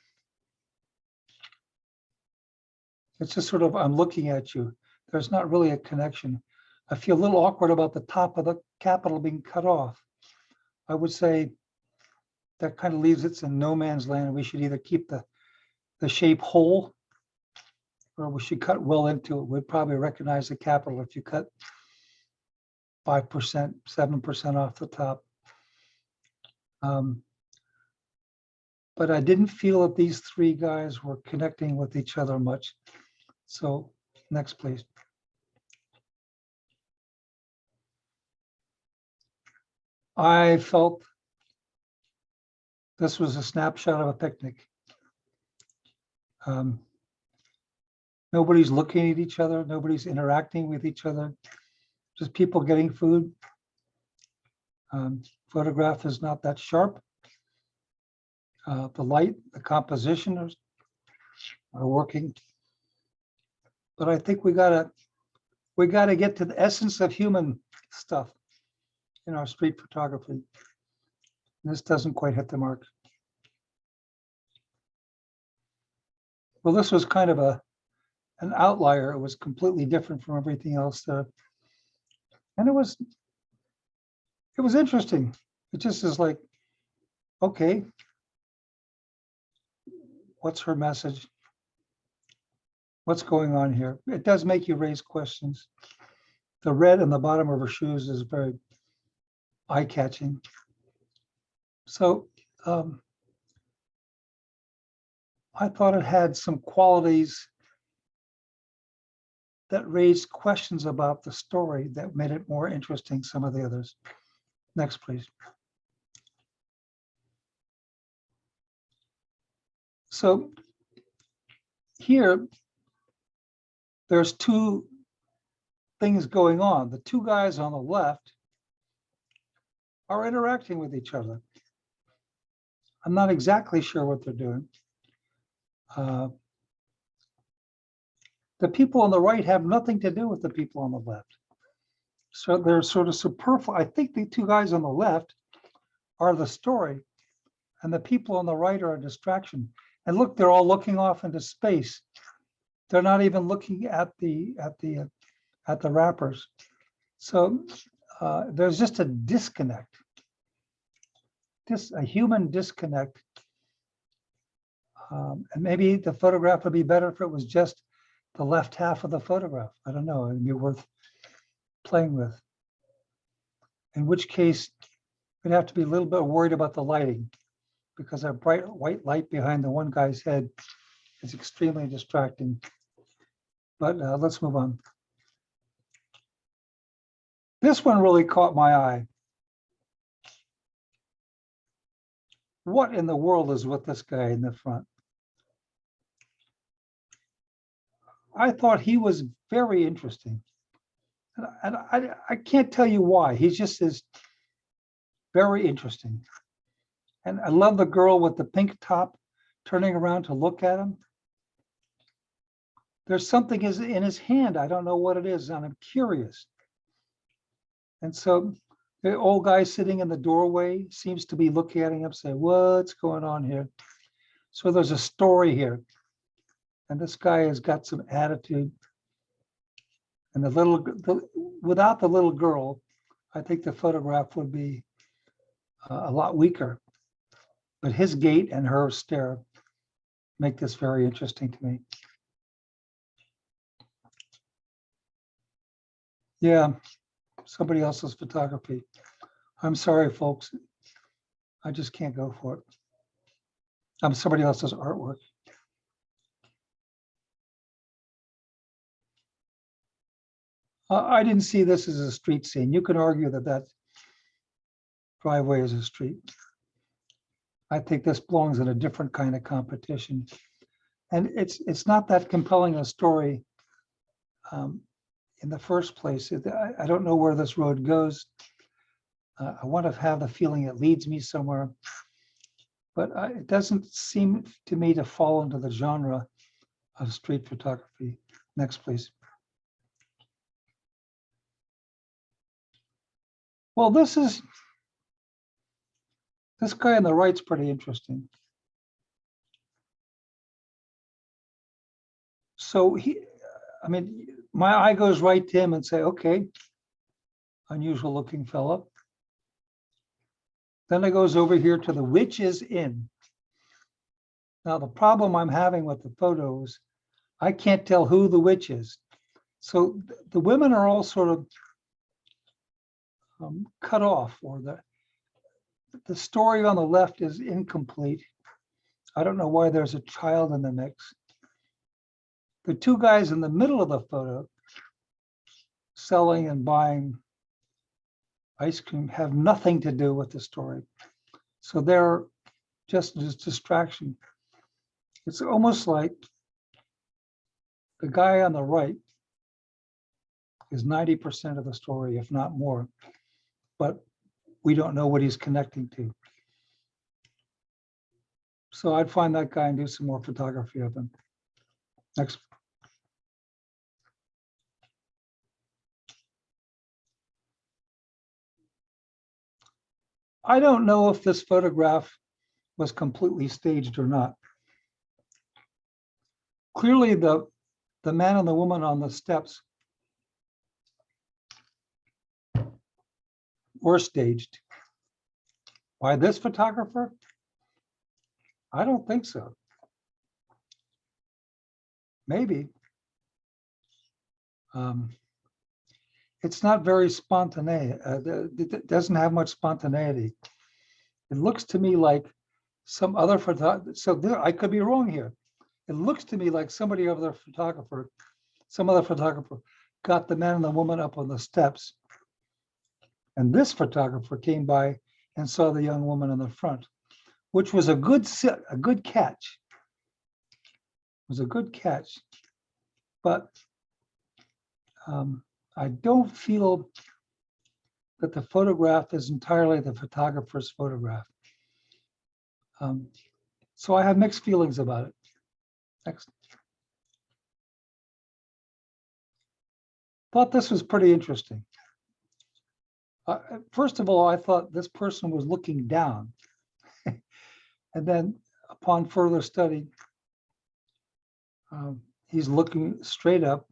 Speaker 4: it's just sort of, I'm looking at you. There's not really a connection. I feel a little awkward about the top of the Capitol being cut off. I would say that kind of leaves it in no man's land. We should either keep the shape whole, or we should cut well into it. We'd probably recognize the capital if you cut 5%, 7% off the top. But I didn't feel that these three guys were connecting with each other much. So next, please. I felt this was a snapshot of a picnic. Nobody's looking at each other. Nobody's interacting with each other. Just people getting food. Photograph is not that sharp. The light, the composition are working. But I think we gotta get to the essence of human stuff in our street photography. This doesn't quite hit the mark. Well, this was kind of an outlier. It was completely different from everything else there. And it was interesting. It just is like, okay, what's her message? What's going on here? It does make you raise questions. The red on the bottom of her shoes is very eye-catching. So I thought it had some qualities that raised questions about the story that made it more interesting, some of the others. Next, please. So here, there's two things going on. The two guys on the left are interacting with each other. I'm not exactly sure what they're doing. The people on the right have nothing to do with the people on the left. So they're sort of superfluous. I think the two guys on the left are the story, and the people on the right are a distraction. And look, they're all looking off into space. They're not even looking at the wrappers. So there's just a disconnect, a human disconnect. And maybe the photograph would be better if it was just the left half of the photograph. I don't know, it'd be worth playing with. In which case, we'd have to be a little bit worried about the lighting, because that bright white light behind the one guy's head is extremely distracting. But let's move on. This one really caught my eye. What in the world is with this guy in the front? I thought he was very interesting. And I can't tell you why. He just is very interesting. And I love the girl with the pink top turning around to look at him. There's something in his hand. I don't know what it is, and I'm curious. And so the old guy sitting in the doorway seems to be looking at him, saying, what's going on here? So there's a story here. And this guy has got some attitude. And without the little girl, I think the photograph would be a lot weaker. But his gait and her stare make this very interesting to me. Yeah, somebody else's photography. I'm sorry, folks. I just can't go for it. Somebody else's artwork. I didn't see this as a street scene. You can argue that driveway is a street. I think this belongs in a different kind of competition. And it's not that compelling a story in the first place. I don't know where this road goes. I want to have the feeling it leads me somewhere, but it doesn't seem to me to fall into the genre of street photography. Next, please. Well, this guy on the right's pretty interesting. So my eye goes right to him and say, okay, unusual looking fella. Then it goes over here to the witch's inn. Now, the problem I'm having with the photos, I can't tell who the witch is. So the women are all sort of cut off, or the story on the left is incomplete. I don't know why there's a child in the mix. The two guys in the middle of the photo, selling and buying ice cream, have nothing to do with the story. So they're just a distraction. It's almost like the guy on the right is 90% of the story, if not more, but we don't know what he's connecting to. So I'd find that guy and do some more photography of him. Next. I don't know if this photograph was completely staged or not. Clearly, the man and the woman on the steps were staged. By this photographer? I don't think so. Maybe. It's not very spontaneous. It doesn't have much spontaneity. It looks to me like some other photographer. So I could be wrong here. It looks to me like some other photographer got the man and the woman up on the steps. And this photographer came by and saw the young woman in the front, which was a good catch. It was a good catch. But I don't feel that the photograph is entirely the photographer's photograph. So I have mixed feelings about it. Next. Thought this was pretty interesting. First of all, I thought this person was looking down. And then upon further study, he's looking straight up.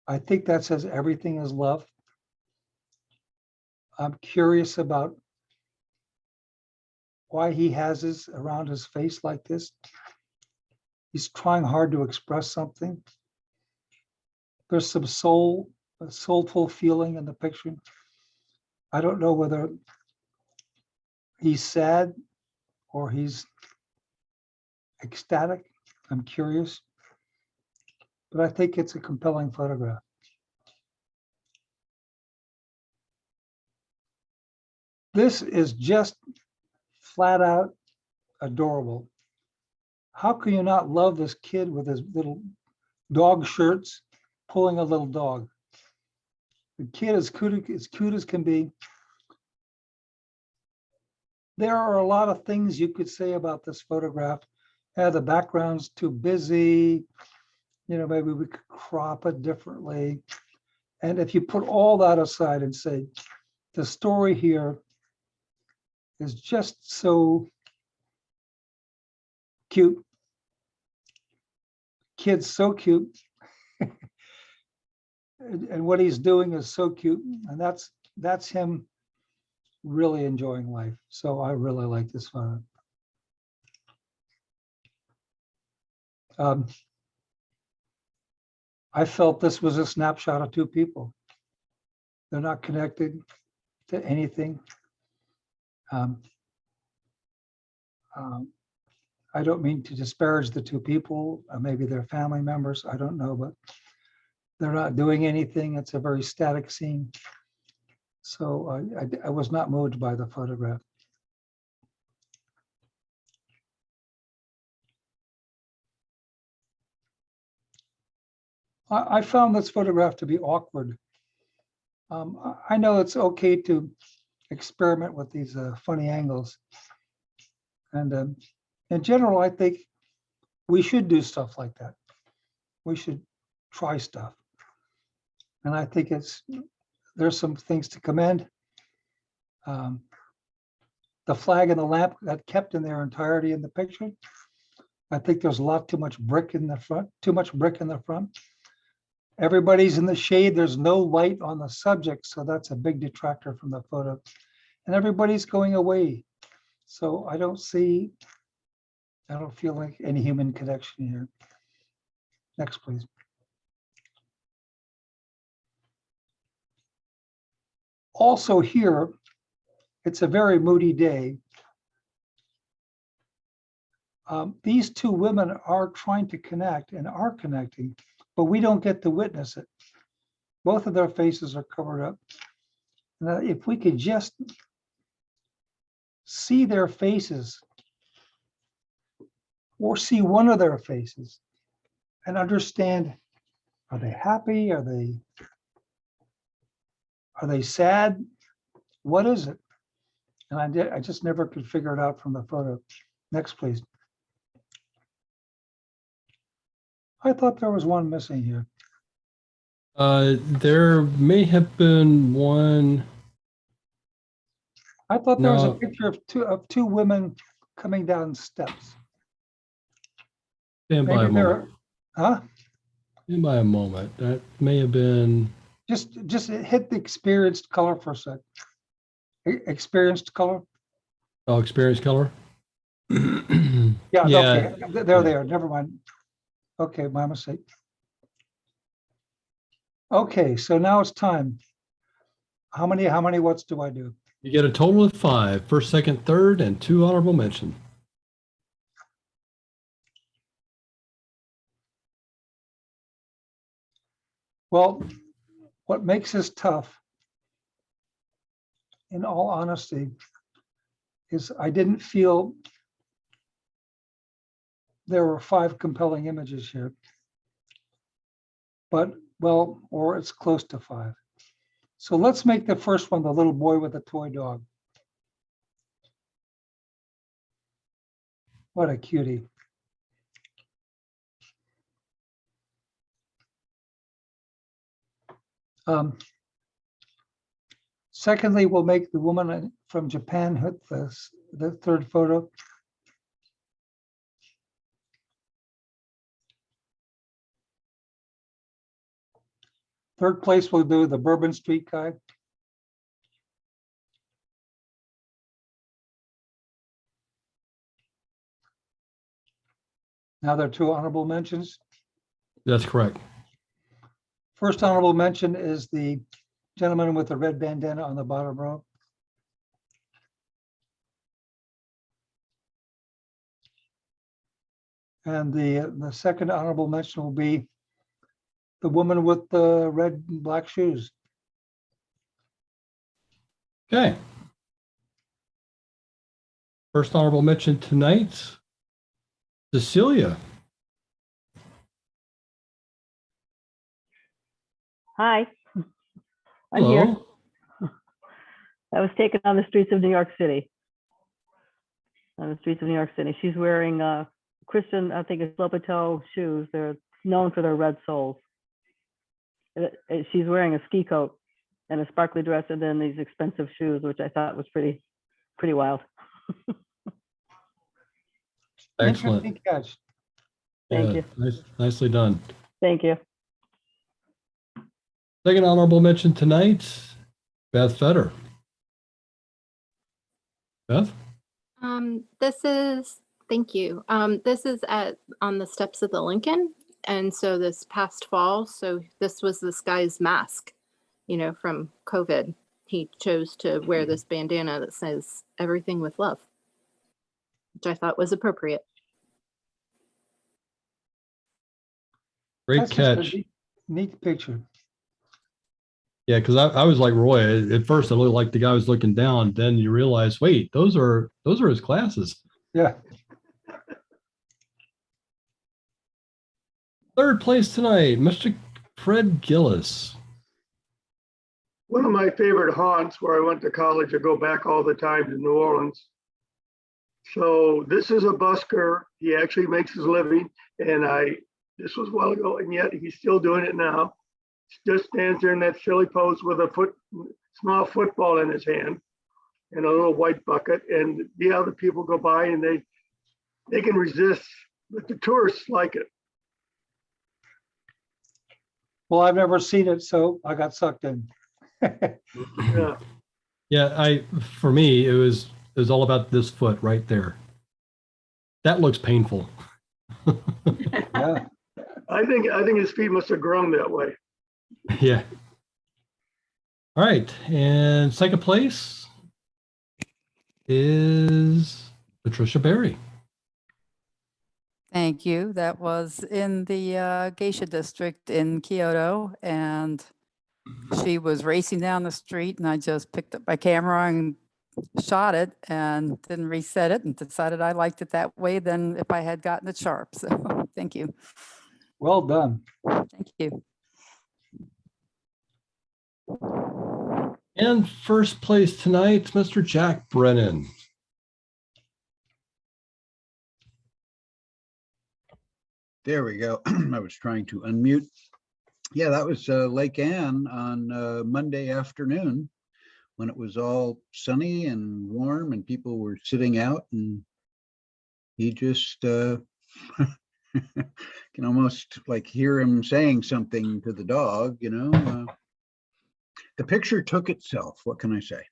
Speaker 4: I think that says everything is love. I'm curious about why he has this around his face like this. He's trying hard to express something. There's some soulful feeling in the picture. I don't know whether he's sad or he's ecstatic. I'm curious. But I think it's a compelling photograph. This is just flat out adorable. How can you not love this kid with his little dog shirts pulling a little dog? The kid is cute as can be. There are a lot of things you could say about this photograph. The background's too busy. You know, maybe we could crop it differently. And if you put all that aside and say, the story here is just so cute. Kid's so cute. And what he's doing is so cute. And that's him really enjoying life. So I really like this photo. I felt this was a snapshot of two people. They're not connected to anything. I don't mean to disparage the two people. Maybe they're family members. I don't know, but they're not doing anything. It's a very static scene. So I was not moved by the photograph. I found this photograph to be awkward. I know it's okay to experiment with these funny angles. And in general, I think we should do stuff like that. We should try stuff. And I think there's some things to commend. The flag and the lamp got kept in their entirety in the picture. I think there's a lot too much brick in the front. Everybody's in the shade. There's no light on the subject, so that's a big detractor from the photo. and everybody's going away. So I don't feel like any human connection here. Next, please. Also here, it's a very moody day. These two women are trying to connect and are connecting, but we don't get to witness it. Both of their faces are covered up. Now, if we could just see their faces or see one of their faces and understand, are they happy? Are they sad? What is it? And I just never could figure it out from the photo. Next, please. I thought there was one missing here.
Speaker 3: There may have been one.
Speaker 4: I thought there was a
Speaker 3: No.
Speaker 4: picture of two women coming down steps.
Speaker 3: Stand by a
Speaker 4: Maybe they're,
Speaker 3: moment.
Speaker 4: huh?
Speaker 3: Stand by a moment. That may have been.
Speaker 4: Just hit the experienced color for a sec. Experienced color?
Speaker 3: Oh, experience color.
Speaker 4: Yeah,
Speaker 3: Yeah.
Speaker 4: okay, they're there, never mind. Okay, my mistake. Okay, so now it's time. How many what's do I do?
Speaker 3: You get a total of 5, first, second, third, and 2 honorable mention.
Speaker 4: Well, what makes this tough, in all honesty, is I didn't feel there were 5 compelling images here. But, well, or it's close to 5. So let's make the first one the little boy with a toy dog. What a cutie. Secondly, we'll make the woman from Japan hit the third photo. Third place, we'll do the Bourbon Street guy. Now there are 2 honorable mentions.
Speaker 3: That's correct.
Speaker 4: First honorable mention is the gentleman with the red bandana on the bottom row. And the second honorable mention will be the woman with the red and black shoes.
Speaker 3: Okay. First honorable mention tonight, Cecilia.
Speaker 7: Hi, I'm here.
Speaker 3: Hello.
Speaker 7: I was taken on the streets of New York City. On the streets of New York City. She's wearing Christian, I think it's Louboutin shoes. They're known for their red soles. She's wearing a ski coat and a sparkly dress and then these expensive shoes, which I thought was pretty wild.
Speaker 3: Excellent.
Speaker 4: Interesting catch.
Speaker 7: Thank you.
Speaker 3: Nicely done.
Speaker 7: Thank you.
Speaker 3: Second honorable mention tonight, Beth Fetter. Beth?
Speaker 8: Thank you. This is on the steps of the Lincoln. And so this past fall, so this was this guy's mask, from COVID. He chose to wear this bandana that says everything with love, which I thought was appropriate.
Speaker 3: Great
Speaker 4: That's just a
Speaker 3: catch.
Speaker 4: neat picture.
Speaker 3: Yeah, because I was like Roy. At first, it looked like the guy was looking down. Then you realize, wait, those are his glasses.
Speaker 4: Yeah.
Speaker 3: Third place tonight, Mr. Fred Gillis.
Speaker 1: One of my favorite haunts where I went to college, I go back all the time to New Orleans. So this is a busker. He actually makes his living. And this was a while ago, and yet he's still doing it now. Just stands there in that silly pose with a small football in his hand and a little white bucket. And the other people go by and they can resist, but the tourists like it.
Speaker 4: Well, I've never seen it, so I got sucked in.
Speaker 1: Yeah.
Speaker 3: Yeah, for me, it was all about this foot right there. That looks painful.
Speaker 4: Yeah.
Speaker 1: I think his feet must have grown that way.
Speaker 3: Yeah. All right, and second place is Patricia Berry.
Speaker 9: Thank you. That was in the Geisha district in Kyoto, and she was racing down the street, and I just picked up my camera and shot it and didn't reset it and decided I liked it that way than if I had gotten it sharp. So thank you.
Speaker 4: Well done.
Speaker 9: Thank you.
Speaker 3: And first place tonight, Mr. Jack Brennan.
Speaker 10: There we go. I was trying to unmute. Yeah, that was Lake Anne on Monday afternoon when it was all sunny and warm and people were sitting out, and he just can almost like hear him saying something to the dog, you know. The picture took itself. What can I say?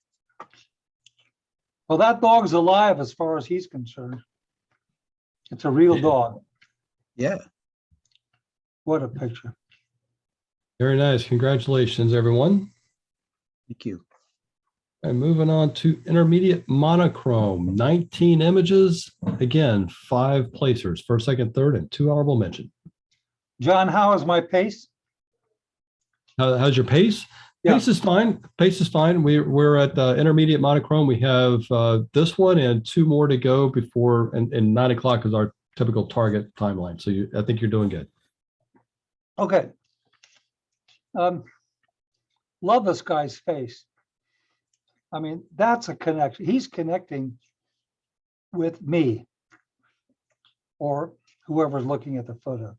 Speaker 4: Well, that dog's alive as far as he's concerned. It's a real dog.
Speaker 10: Yeah.
Speaker 4: What a picture.
Speaker 3: Very nice. Congratulations, everyone.
Speaker 10: Thank you.
Speaker 3: And moving on to intermediate monochrome, 19 images. Again, 5 placers, first, second, third, and 2 honorable mention.
Speaker 4: John, how is my pace?
Speaker 3: How's your pace?
Speaker 4: Yeah.
Speaker 3: Pace is fine. Pace is fine. We're at the intermediate monochrome. We have this one and 2 more to go before, and 9 o'clock is our typical target timeline. So I think you're doing good.
Speaker 4: Okay. Love this guy's face. I mean, that's a connection. He's connecting with me or whoever's looking at the photo.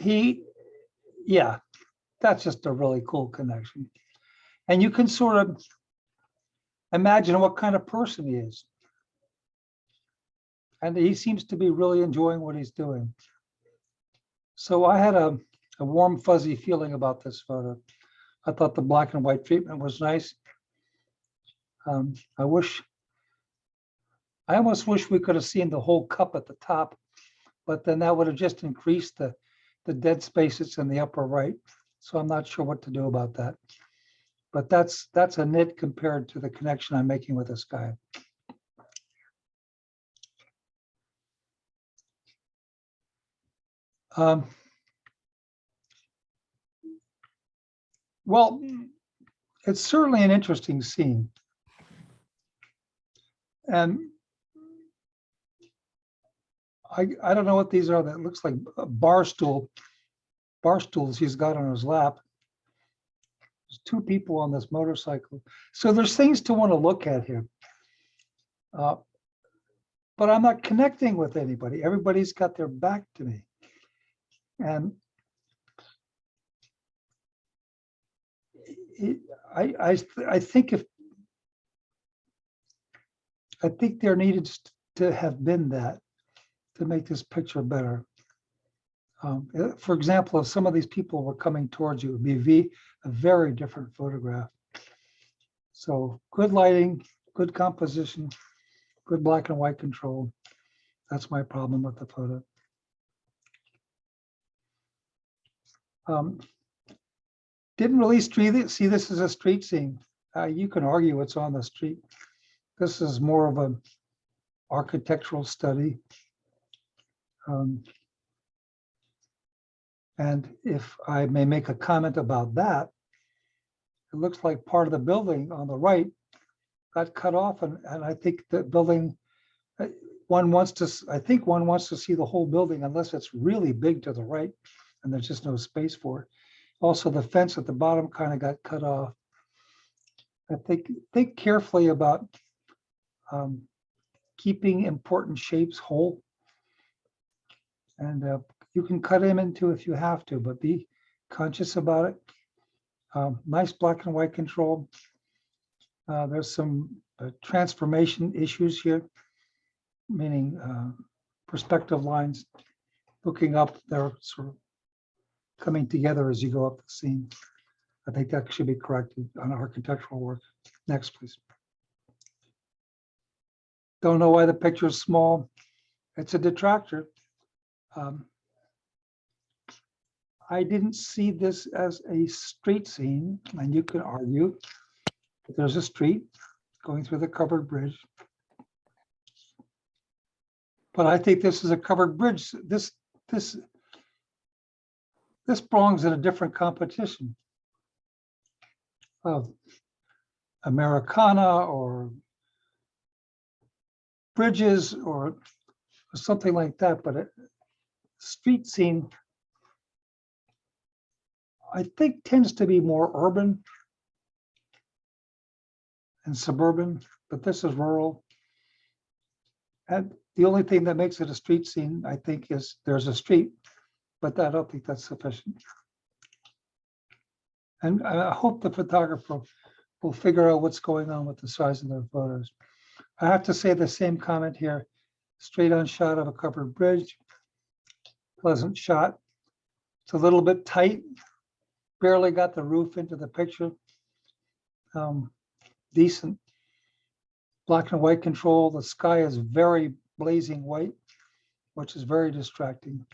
Speaker 4: Yeah, that's just a really cool connection. And you can sort of imagine what kind of person he is. And he seems to be really enjoying what he's doing. So I had a warm, fuzzy feeling about this photo. I thought the black and white treatment was nice. I almost wish we could have seen the whole cup at the top, but then that would have just increased the dead spaces in the upper right. So I'm not sure what to do about that. But that's a nit compared to the connection I'm making with this guy. Well, it's certainly an interesting scene. And I don't know what these are. That looks like barstools he's got on his lap. There's 2 people on this motorcycle. So there's things to want to look at here. But I'm not connecting with anybody. Everybody's got their back to me. And I think there needed to have been that to make this picture better. For example, if some of these people were coming towards you, it would be a very different photograph. So good lighting, good composition, good black and white control. That's my problem with the photo. Didn't really see this as a street scene. You can argue it's on the street. This is more of an architectural study. And if I may make a comment about that, it looks like part of the building on the right got cut off, and I think the building, one wants to see the whole building unless it's really big to the right and there's just no space for it. Also, the fence at the bottom kind of got cut off. I think carefully about keeping important shapes whole. And you can cut them into if you have to, but be conscious about it. Nice black and white control. There's some transformation issues here, meaning perspective lines looking up, they're sort of coming together as you go up the scene. I think that should be corrected on architectural work. Next, please. Don't know why the picture is small. It's a detractor. I didn't see this as a street scene, and you can argue that there's a street going through the covered bridge. But I think this is a covered bridge. This belongs in a different competition of Americana or bridges or something like that. But a street scene, I think, tends to be more urban and suburban, but this is rural. And the only thing that makes it a street scene, I think, is there's a street, but I don't think that's sufficient. And I hope the photographer will figure out what's going on with the size of their photos. I have to say the same comment here. Straight on shot of a covered bridge. Pleasant shot. It's a little bit tight. Barely got the roof into the picture. Decent black and white control. The sky is very blazing white, which is very distracting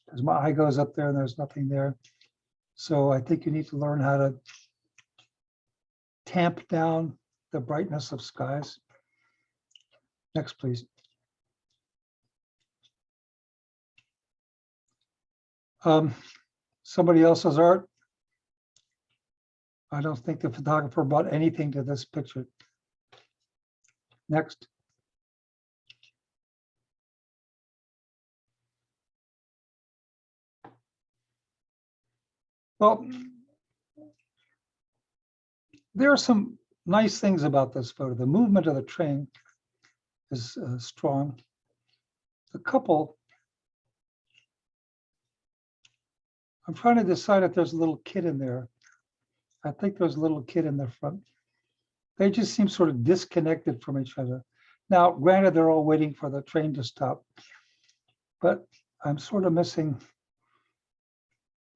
Speaker 4: because my eye goes up there and there's nothing there. So I think you need to learn how to tamp down the brightness of skies. Next, please. Somebody else's art. I don't think the photographer brought anything to this picture. Next. Well, there are some nice things about this photo. The movement of the train is strong. The couple, I'm trying to decide if there's a little kid in there. I think there's a little kid in the front. They just seem sort of disconnected from each other. Now, granted, they're all waiting for the train to stop, but I'm sort of missing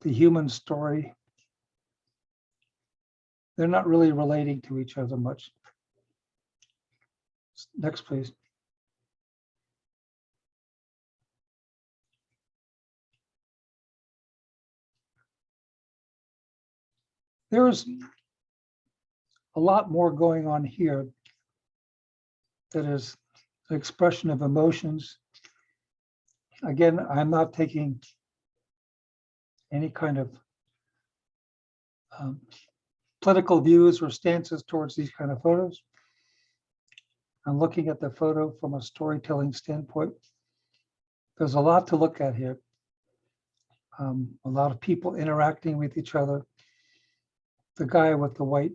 Speaker 4: the human story. They're not really relating to each other much. Next, please. There's a lot more going on here that is an expression of emotions. Again, I'm not taking any kind of political views or stances towards these kind of photos. I'm looking at the photo from a storytelling standpoint. There's a lot to look at here. A lot of people interacting with each other. The guy with the white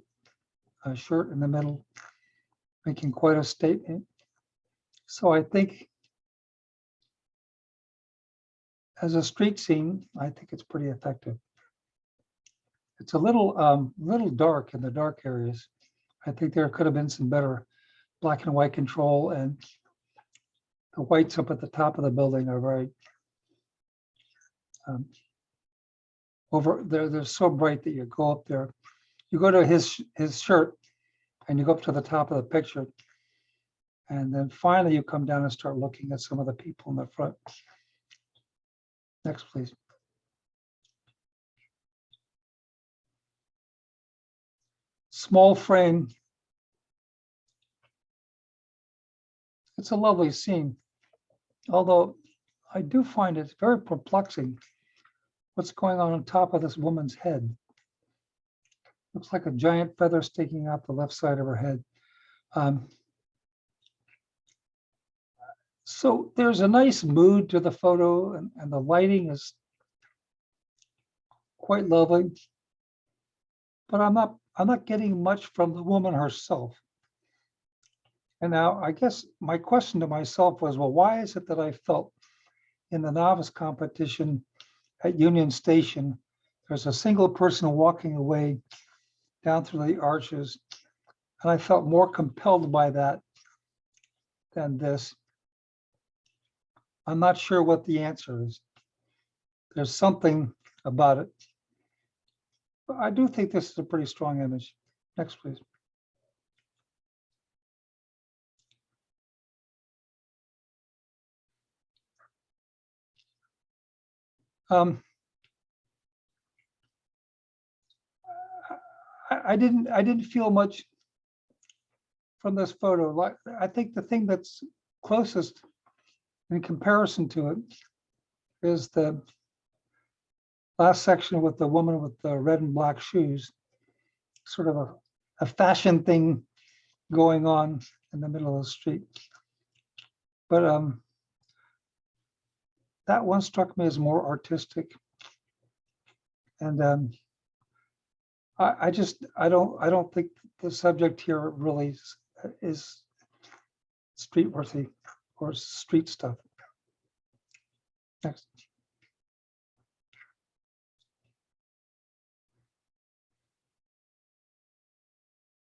Speaker 4: shirt in the middle making quite a statement. So I think as a street scene, I think it's pretty effective. It's a little dark in the dark areas. I think there could have been some better black and white control, and the whites up at the top of the building are very they're so bright that you go up there. You go to his shirt and you go up to the top of the picture. And then finally you come down and start looking at some of the people in the front. Next, please. Small frame. It's a lovely scene, although I do find it very perplexing what's going on top of this woman's head. Looks like a giant feather sticking out the left side of her head. So there's a nice mood to the photo, and the lighting is quite lovely. But I'm not getting much from the woman herself. And now I guess my question to myself was, well, why is it that I felt in the novice competition at Union Station, there's a single person walking away down through the arches, and I felt more compelled by that than this. I'm not sure what the answer is. There's something about it. I do think this is a pretty strong image. Next, please. I didn't feel much from this photo. Like, I think the thing that's closest in comparison to it is the last section with the woman with the red and black shoes, sort of a fashion thing going on in the middle of the street. But that one struck me as more artistic. And I don't think the subject here really is street worthy or street stuff. Next.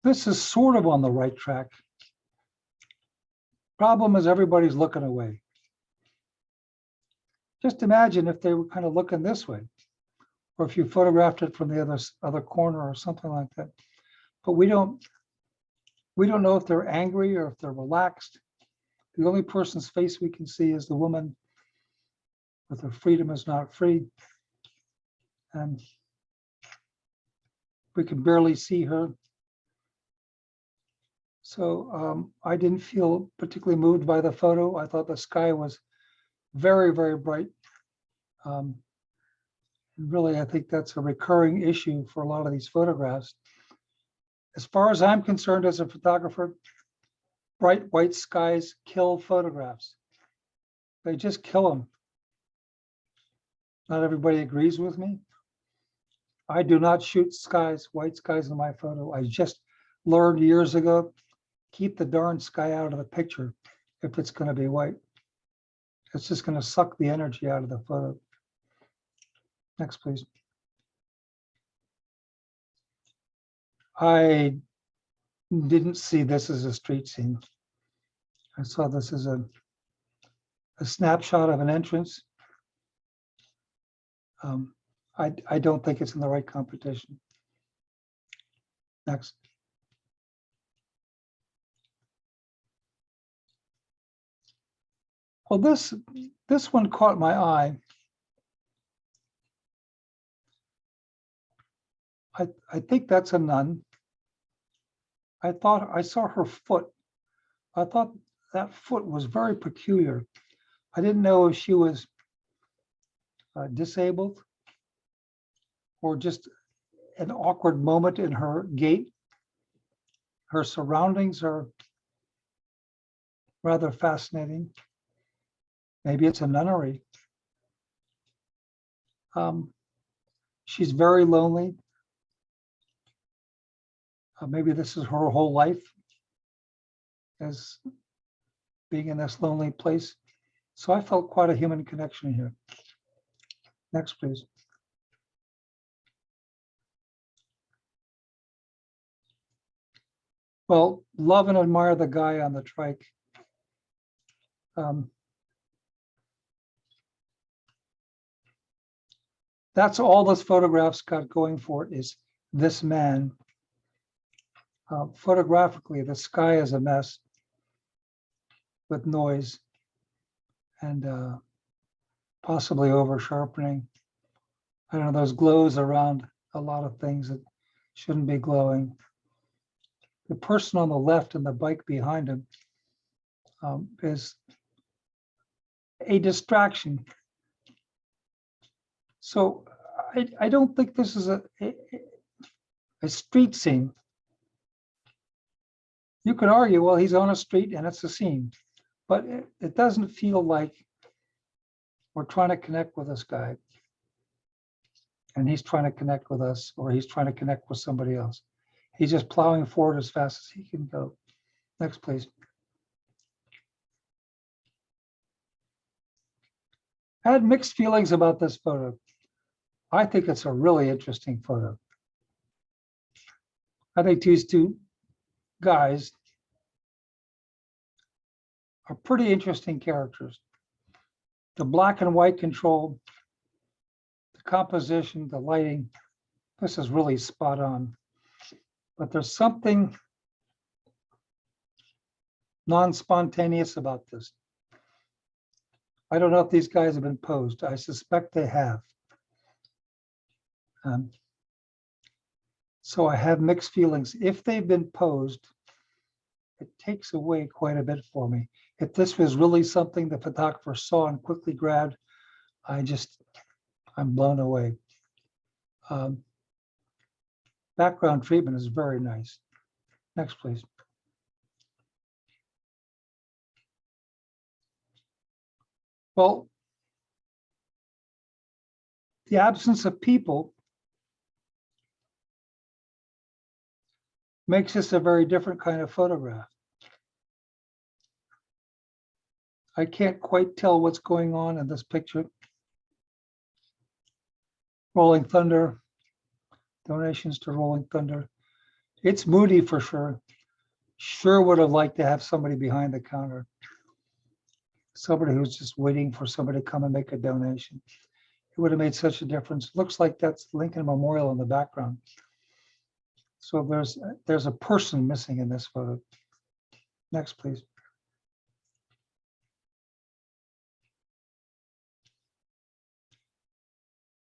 Speaker 4: This is sort of on the right track. Problem is everybody's looking away. Just imagine if they were kind of looking this way, or if you photographed it from the other corner or something like that. But we don't know if they're angry or if they're relaxed. The only person's face we can see is the woman with her freedom is not free. And we can barely see her. So I didn't feel particularly moved by the photo. I thought the sky was very, very bright. Really, I think that's a recurring issue for a lot of these photographs. As far as I'm concerned as a photographer, bright white skies kill photographs. They just kill them. Not everybody agrees with me. I do not shoot skies, white skies in my photo. I just learned years ago, keep the darn sky out of the picture if it's going to be white. It's just going to suck the energy out of the photo. Next, please. I didn't see this as a street scene. I saw this as a snapshot of an entrance. I don't think it's in the right competition. Next. Well, this one caught my eye. I think that's a nun. I thought I saw her foot. I thought that foot was very peculiar. I didn't know if she was disabled or just an awkward moment in her gait. Her surroundings are rather fascinating. Maybe it's a nunnery. She's very lonely. Maybe this is her whole life as being in this lonely place. So I felt quite a human connection here. Next, please. Well, love and admire the guy on the trike. That's all this photograph's got going for it is this man. Photographically, the sky is a mess with noise and possibly over sharpening. I don't know, there's glows around a lot of things that shouldn't be glowing. The person on the left and the bike behind him is a distraction. So I don't think this is a street scene. You could argue, well, he's on a street and it's a scene, but it doesn't feel like we're trying to connect with this guy and he's trying to connect with us, or he's trying to connect with somebody else. He's just plowing forward as fast as he can go. Next, please. I had mixed feelings about this photo. I think it's a really interesting photo. I think these two guys are pretty interesting characters. The black and white control, the composition, the lighting, This is really spot on. But there's something non-spontaneous about this. I don't know if these guys have been posed. I suspect they have. So I have mixed feelings. If they've been posed, it takes away quite a bit for me. If this was really something the photographer saw and quickly grabbed, I'm blown away. Background treatment is very nice. Next, please. Well, the absence of people makes this a very different kind of photograph. I can't quite tell what's going on in this picture. Rolling Thunder, donations to Rolling Thunder. It's moody for sure. Sure would have liked to have somebody behind the counter. Somebody who's just waiting for somebody to come and make a donation. It would have made such a difference. Looks like that's Lincoln Memorial in the background. So there's a person missing in this photo. Next, please.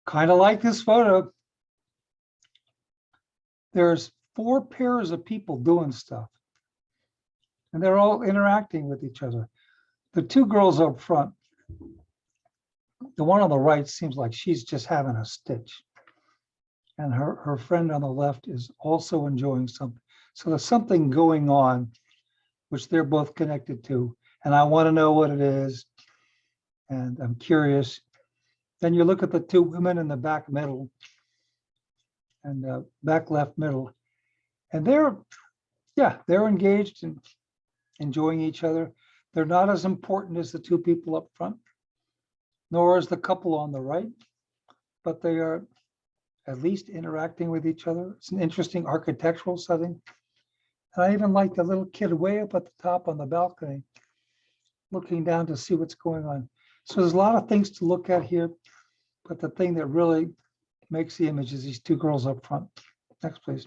Speaker 4: Kind of like this photo. There's 4 pairs of people doing stuff. And they're all interacting with each other. The 2 girls up front, the one on the right seems like she's just having a stitch. And her friend on the left is also enjoying something. So there's something going on, which they're both connected to. And I want to know what it is. And I'm curious. Then you look at the 2 women in the back middle and back left middle. And they're engaged and enjoying each other. They're not as important as the 2 people up front, nor is the couple on the right, but they are at least interacting with each other. It's an interesting architectural setting. And I even like the little kid way up at the top on the balcony, looking down to see what's going on. So there's a lot of things to look at here, but the thing that really makes the image is these 2 girls up front. Next, please.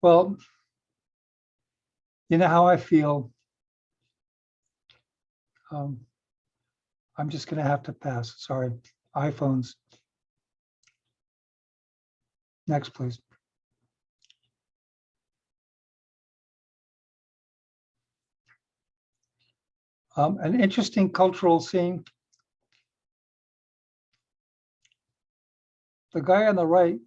Speaker 4: Well, you know how I feel. I'm just going to have to pass. Sorry. iPhones. Next, please. An interesting cultural scene. The guy on the right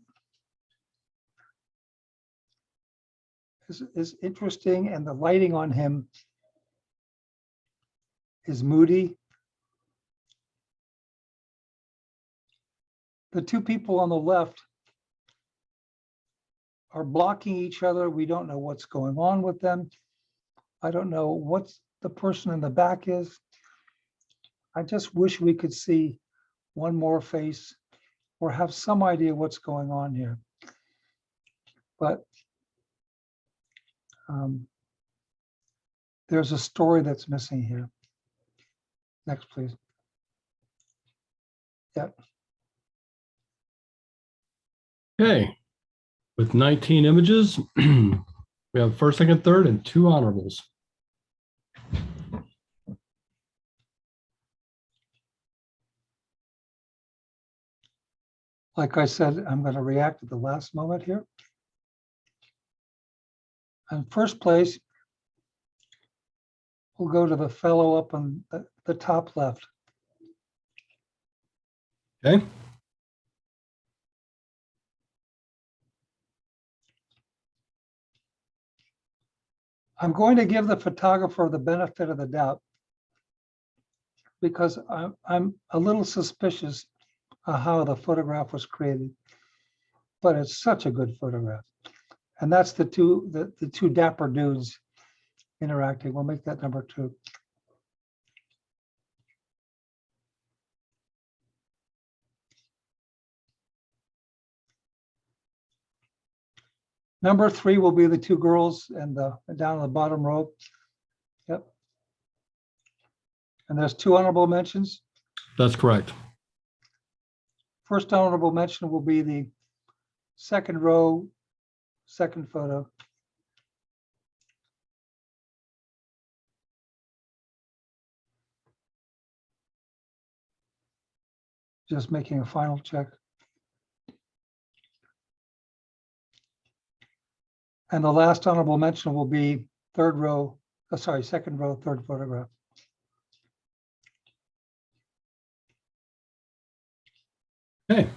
Speaker 4: is interesting, and the lighting on him is moody. The 2 people on the left are blocking each other. We don't know what's going on with them. I don't know what the person in the back is. I just wish we could see one more face or have some idea what's going on here. But there's a story that's missing here. Next, please. Yep.
Speaker 3: Okay, with 19 images, we have first, second, third, and 2 honorables.
Speaker 4: Like I said, I'm going to react at the last moment here. In first place, we'll go to the fellow up on the top left.
Speaker 3: Okay.
Speaker 4: I'm going to give the photographer the benefit of the doubt because I'm a little suspicious of how the photograph was created, but it's such a good photograph. And that's the two dapper dudes interacting. We'll make that number 2. Number 3 will be the 2 girls and down in the bottom row. Yep. And there's 2 honorable mentions.
Speaker 3: That's correct.
Speaker 4: First honorable mention will be the second row, second photo. Just making a final check. And the last honorable mention will be third row, sorry, second row, third photograph.
Speaker 3: Okay.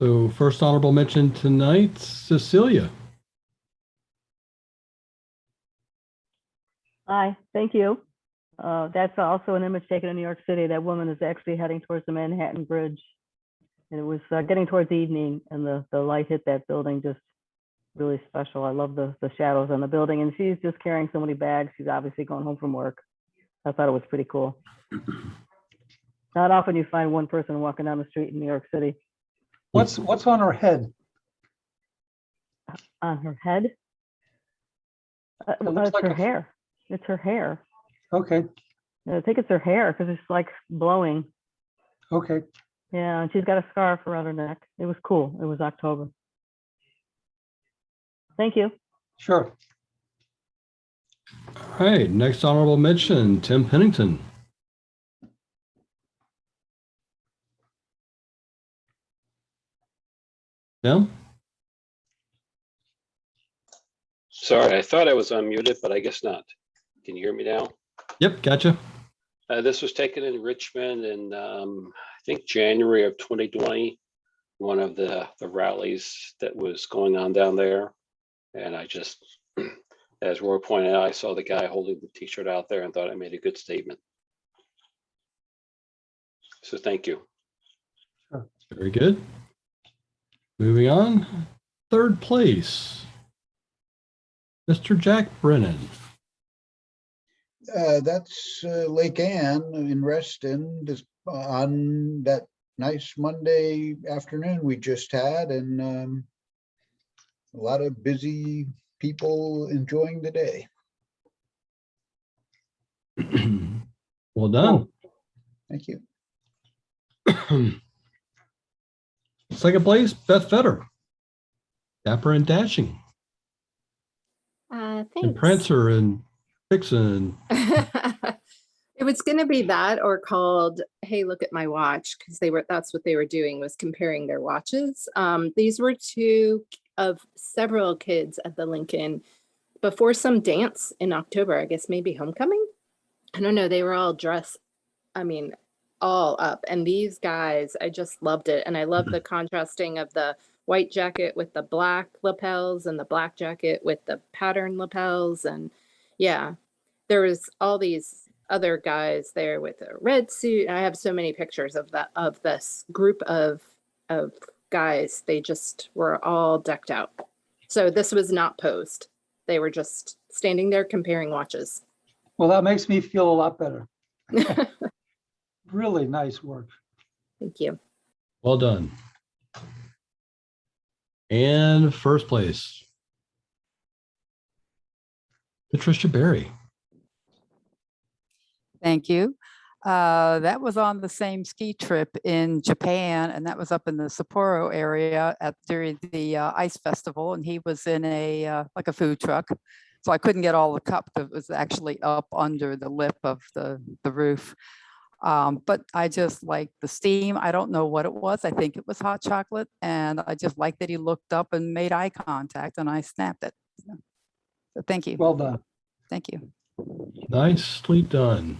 Speaker 3: So first honorable mention tonight, Cecilia.
Speaker 7: Hi, thank you. That's also an image taken in New York City. That woman is actually heading towards the Manhattan Bridge. And it was getting towards evening and the light hit that building, just really special. I love the shadows on the building, and she's just carrying so many bags. She's obviously going home from work. I thought it was pretty cool. Not often you find one person walking down the street in New York City.
Speaker 4: What's on her head?
Speaker 7: On her head?
Speaker 4: looks
Speaker 7: It's
Speaker 4: like
Speaker 7: her
Speaker 4: a-
Speaker 7: hair. It's her hair.
Speaker 4: Okay,
Speaker 7: I think it's her hair because it's like blowing.
Speaker 4: okay.
Speaker 7: Yeah, and she's got a scarf around her neck. It was cool. It was October. Thank you.
Speaker 4: Sure.
Speaker 3: All right, next honorable mention, Tim Pennington. Tim?
Speaker 11: Sorry, I thought I was unmuted, but I guess not. Can you hear me now?
Speaker 3: Yep, gotcha.
Speaker 11: This was taken in Richmond in, I think, January of 2020, one of the rallies that was going on down there. And I just, as Roy pointed out, I saw the guy holding the t-shirt out there and thought I made a good statement. So thank you.
Speaker 3: Very good. Moving on, third place, Mr. Jack Brennan.
Speaker 10: That's Lake Ann in Reston, just on that nice Monday afternoon we just had, and a lot of busy people enjoying the day.
Speaker 3: Well done.
Speaker 10: Thank you.
Speaker 3: Second place, Beth Fetter. Dapper and Dashing. And
Speaker 8: Thanks.
Speaker 3: Prancer and Vixen.
Speaker 8: It was going to be that or called, hey, look at my watch, because that's what they were doing, was comparing their watches. These were two of several kids at the Lincoln before some dance in October, I guess maybe homecoming. I don't know. They were all dressed, I mean, all up. And these guys, I just loved it. And I love the contrasting of the white jacket with the black lapels and the black jacket with the pattern lapels. And yeah, there was all these other guys there with a red suit. I have so many pictures of this group of guys. They just were all decked out. So this was not posed. They were just standing there comparing watches.
Speaker 4: Well, that makes me feel a lot better. Really nice work.
Speaker 8: Thank you.
Speaker 3: Well done. And first place, Patricia Berry.
Speaker 9: Thank you. That was on the same ski trip in Japan, and that was up in the Sapporo area during the ice festival, and he was in a like a food truck. So I couldn't get all the cup that was actually up under the lip of the roof. But I just liked the steam. I don't know what it was. I think it was hot chocolate. And I just liked that he looked up and made eye contact, and I snapped it. So thank you.
Speaker 4: Well done.
Speaker 9: Thank you.
Speaker 3: Nicely done.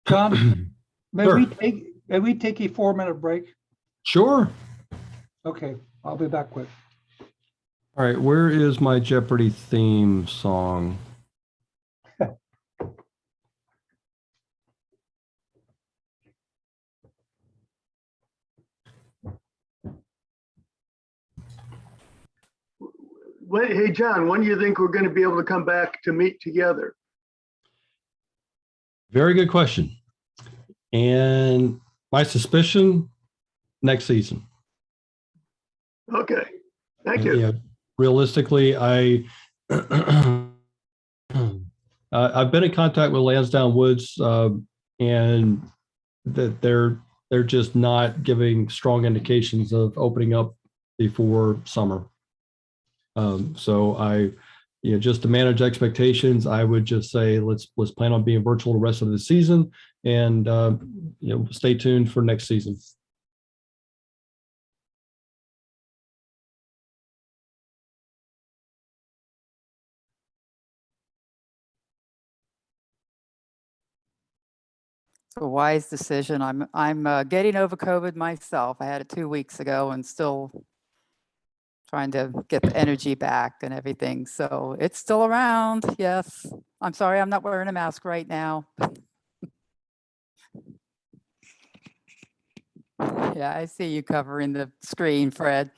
Speaker 4: John, may
Speaker 3: Sure.
Speaker 4: we take a 4-minute break?
Speaker 3: Sure.
Speaker 4: Okay, I'll be back quick.
Speaker 3: All right, where is my Jeopardy theme song?
Speaker 1: Hey, John, when do you think we're going to be able to come back to meet together?
Speaker 3: Very good question. And my suspicion, next season.
Speaker 1: Okay, thank you.
Speaker 3: Yeah, realistically, I've been in contact with Lansdowne Woods, and that they're just not giving strong indications of opening up before summer. So just to manage expectations, I would just say let's plan on being virtual the rest of the season, and stay tuned for next season.
Speaker 9: A wise decision. I'm getting over COVID myself. I had it 2 weeks ago and still trying to get the energy back and everything. So it's still around. Yes. I'm sorry, I'm not wearing a mask right now. Yeah, I see you covering the screen, Fred.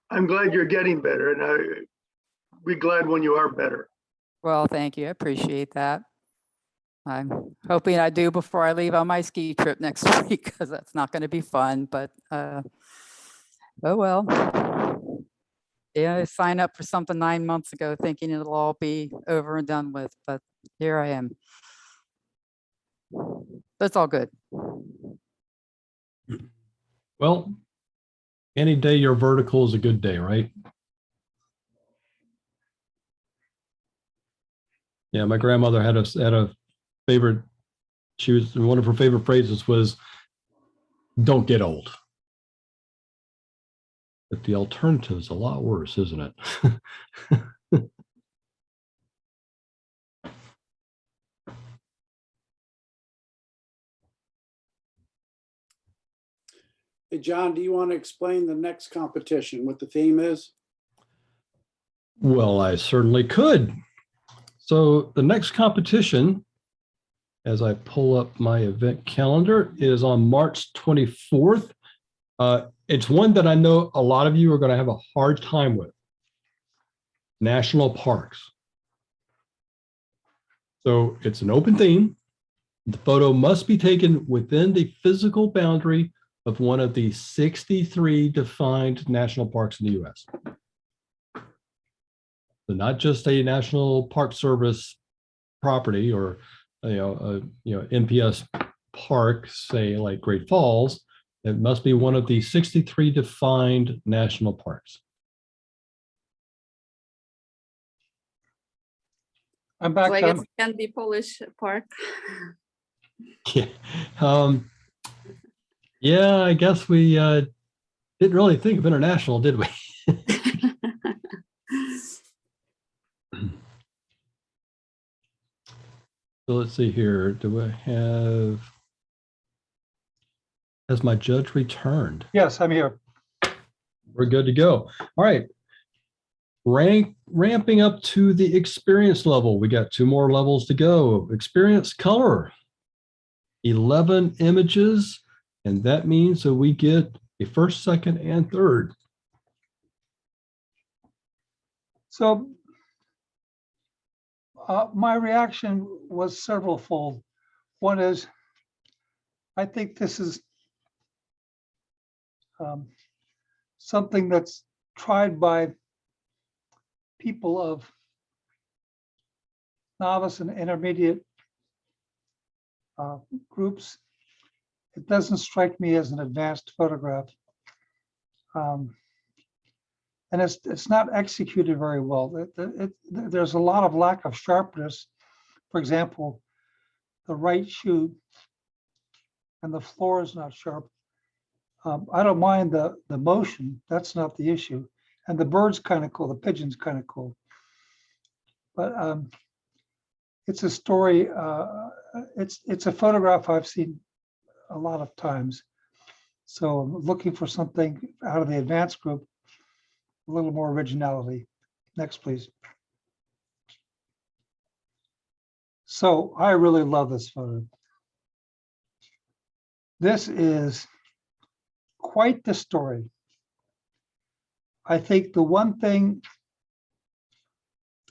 Speaker 1: I'm glad you're getting better, and I'll be glad when you are better.
Speaker 9: Well, thank you. I appreciate that. I'm hoping I do before I leave on my ski trip next week, because that's not going to be fun, but oh well. Yeah, I signed up for something 9 months ago thinking it'll all be over and done with, but here I am. But it's all good.
Speaker 3: Well, any day you're vertical is a good day, right? Yeah, my grandmother had a favorite. One of her favorite phrases was, "Don't get old." But the alternative is a lot worse, isn't it?
Speaker 12: Hey, John, do you want to explain the next competition, what the theme is?
Speaker 3: Well, I certainly could. So the next competition, as I pull up my event calendar, is on March 24th. It's one that I know a lot of you are going to have a hard time with. National parks. So it's an open theme. The photo must be taken within the physical boundary of one of the 63 defined national parks in the U.S. So not just a National Park Service property or NPS park, say like Great Falls. It must be one of the 63 defined national parks.
Speaker 4: I'm back.
Speaker 13: So I guess it can be Polish park.
Speaker 3: Yeah, yeah. I guess we didn't really think of international, did we? So let's see here. Do I have? Has my judge returned?
Speaker 4: Yes, I'm here.
Speaker 3: We're good to go. All right. Ramping up to the experience level. We got 2 more levels to go. Experience color. 11 images, and that means that we get a first, second, and third.
Speaker 4: So my reaction was several-fold. One is, I think this is something that's tried by people of novice and intermediate groups. It doesn't strike me as an advanced photograph. And it's not executed very well. There's a lot of lack of sharpness. For example, the right shoe and the floor is not sharp. I don't mind the motion. That's not the issue. And the bird's kind of cool. The pigeon's kind of cool. But it's a story. It's a photograph I've seen a lot of times. So I'm looking for something out of the advanced group, a little more originality. Next, please. So I really love this photo. This is quite the story. I think the one thing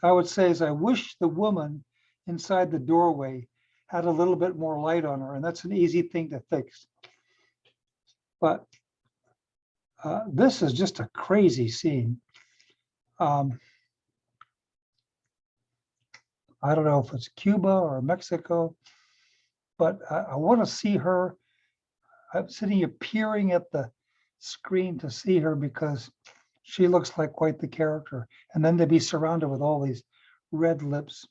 Speaker 4: I would say is I wish the woman inside the doorway had a little bit more light on her, and that's an easy thing to fix. But This is just a crazy scene. I don't know if it's Cuba or Mexico, but I want to see her. I'm sitting here peering at the screen to see her because she looks like quite the character. And then to be surrounded with all these red lips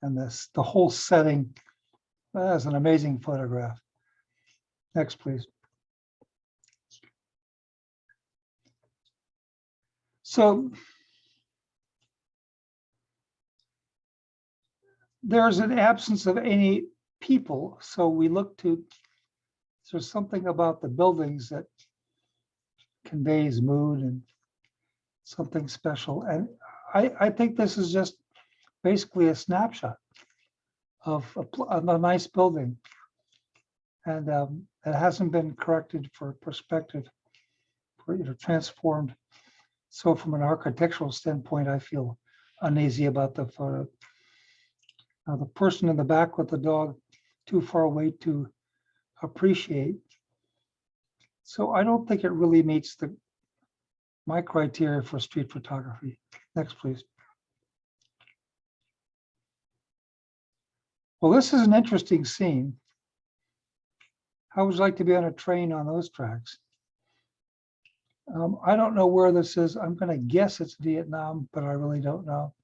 Speaker 4: and the whole setting. That's an amazing photograph. Next, please. So there's an absence of any people. So we look to, there's something about the buildings that conveys mood and something special. And I think this is just basically a snapshot of a nice building. And it hasn't been corrected for perspective, for, transformed. So from an architectural standpoint, I feel uneasy about the photo. Now the person in the back with the dog too far away to appreciate. So I don't think it really meets my criteria for street photography. Next, please. Well, this is an interesting scene. How would you like to be on a train on those tracks? I don't know where this is. I'm going to guess it's Vietnam, but I really don't know.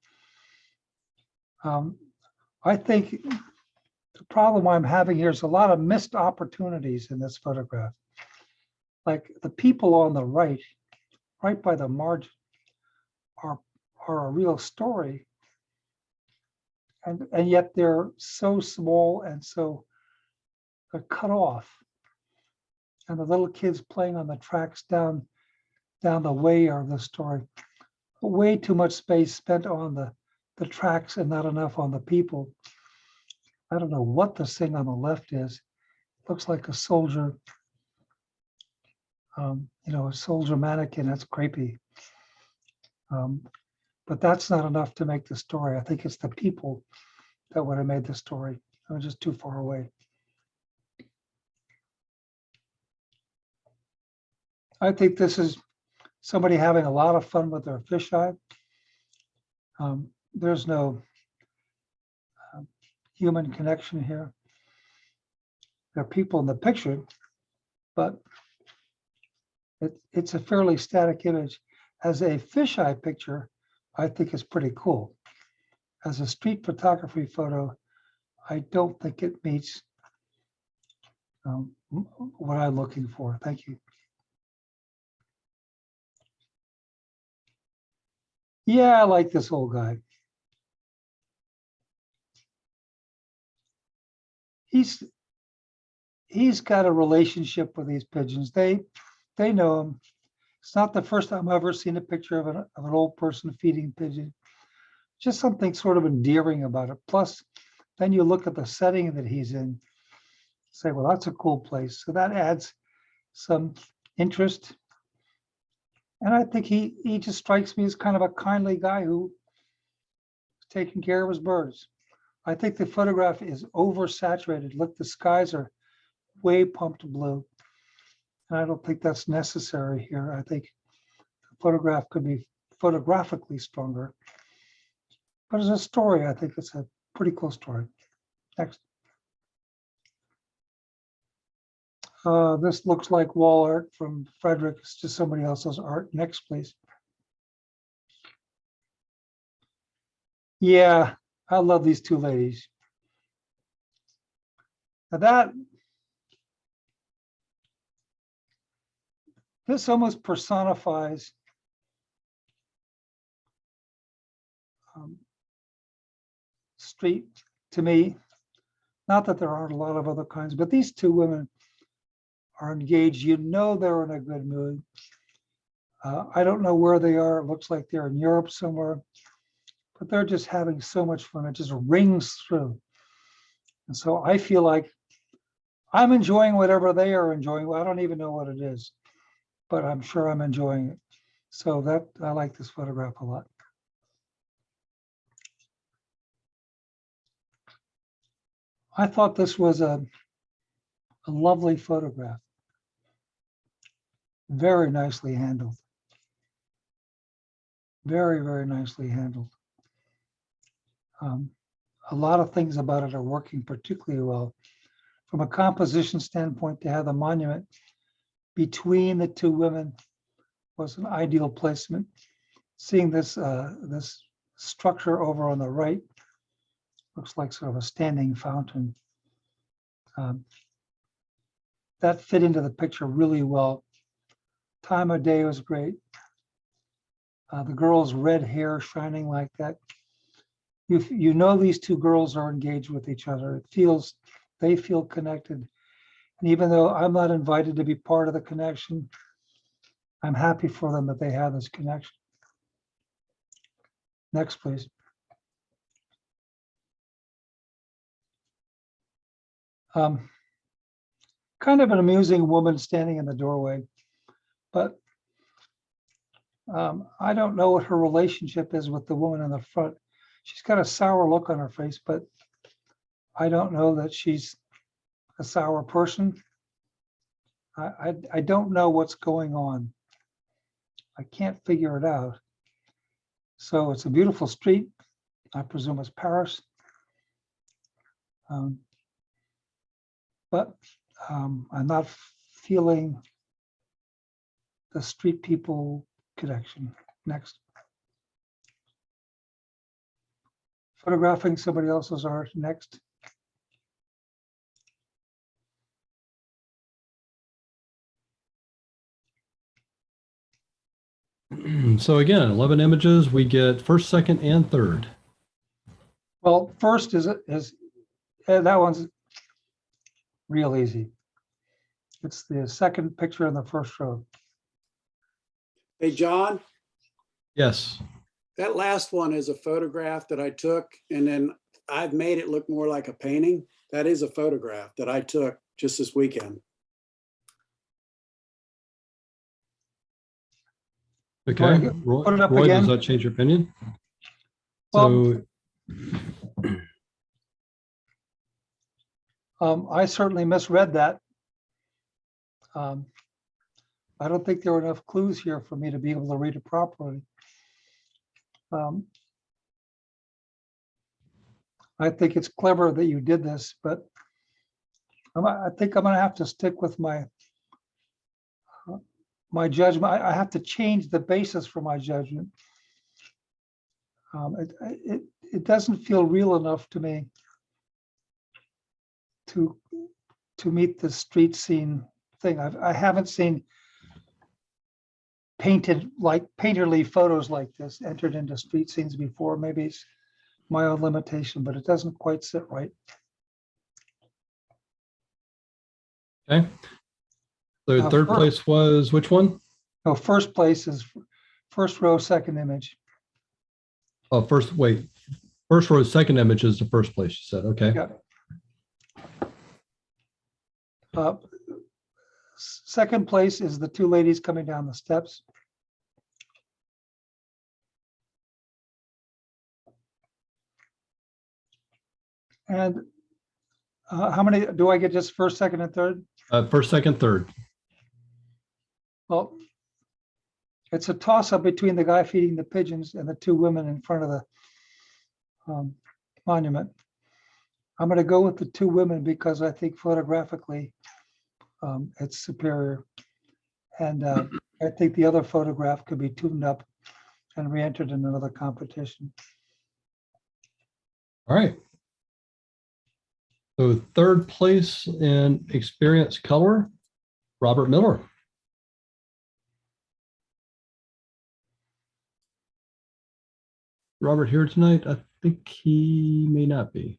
Speaker 4: I think the problem I'm having here is a lot of missed opportunities in this photograph. Like the people on the right by the margin, are a real story. And yet they're so small and so they're cut off. And the little kids playing on the tracks down the way are the story. Way too much space spent on the tracks and not enough on the people. I don't know what this thing on the left is. Looks like a soldier, a soldier mannequin. That's creepy. But that's not enough to make the story. I think it's the people that would have made the story. I was just too far away. I think this is somebody having a lot of fun with their fisheye. There's no human connection here. There are people in the picture, but it's a fairly static image. As a fisheye picture, I think it's pretty cool. As a street photography photo, I don't think it meets what I'm looking for. Thank you. Yeah, I like this old guy. He's got a relationship with these pigeons. They know him. It's not the first time I've ever seen a picture of an old person feeding pigeon. Just something sort of endearing about it. Plus, then you look at the setting that he's in, say, well, that's a cool place. So that adds some interest. And I think he just strikes me as kind of a kindly guy who is taking care of his birds. I think the photograph is oversaturated. Look, the skies are way pumped blue. And I don't think that's necessary here. I think the photograph could be photographically stronger. But as a story, I think it's a pretty cool story. Next. This looks like wall art from Frederick. It's just somebody else's art. Next, please. Yeah, I love these two ladies. Now this almost personifies street to me. Not that there aren't a lot of other kinds, but these two women are engaged. You know they're in a good mood. I don't know where they are. It looks like they're in Europe somewhere, but they're just having so much fun. It just rings through. And so I feel like I'm enjoying whatever they are enjoying. Well, I don't even know what it is, but I'm sure I'm enjoying it. So I like this photograph a lot. I thought this was a lovely photograph. very nicely handled. Very, very nicely handled. A lot of things about it are working particularly well. From a composition standpoint, to have the monument between the two women was an ideal placement. Seeing this this structure over on the right looks like sort of a standing fountain. That fit into the picture really well. Time of day was great. The girl's red hair shining like that. You know these two girls are engaged with each other. It feels, they feel connected. And even though I'm not invited to be part of the connection, I'm happy for them that they have this connection. Next, please. Kind of an amusing woman standing in the doorway, but I don't know what her relationship is with the woman in the front. She's got a sour look on her face, but I don't know that she's a sour person. I don't know what's going on. I can't figure it out. So it's a beautiful street. I presume it's Paris. But I'm not feeling the street people connection. Next. Photographing somebody else's art. Next.
Speaker 3: So again, 11 images, we get first, second, and third.
Speaker 4: Well, first is that one's real easy. It's the second picture in the first row.
Speaker 12: Hey, John,
Speaker 3: Yes.
Speaker 12: that last one is a photograph that I took, and then I've made it look more like a painting. That is a photograph that I took just this weekend.
Speaker 3: Okay.
Speaker 4: Put it up
Speaker 3: Roy,
Speaker 4: again.
Speaker 3: does that change your opinion?
Speaker 4: Well,
Speaker 3: So
Speaker 4: I certainly misread that. I don't think there were enough clues here for me to be able to read it properly. I think it's clever that you did this, but I think I'm going to have to stick with my judgment. I have to change the basis for my judgment. It doesn't feel real enough to me to meet the street scene thing. I haven't seen painterly photos like this entered into street scenes before. Maybe it's my own limitation, but it doesn't quite sit right.
Speaker 3: okay. So third place was which one?
Speaker 4: No, first place is first row, second image.
Speaker 3: Oh, first row, second image is the first place, you said. Okay.
Speaker 4: Yeah. Second place is the two ladies coming down the steps. And how many do I get? Just first, second, and third?
Speaker 3: First, second, third.
Speaker 4: Well, it's a toss-up between the guy feeding the pigeons and the two women in front of the monument. I'm going to go with the two women because I think photographically it's superior. And I think the other photograph could be tuned up and re-entered in another competition.
Speaker 3: All right. So third place in experience color, Robert Miller. Robert here tonight? I think he may not be.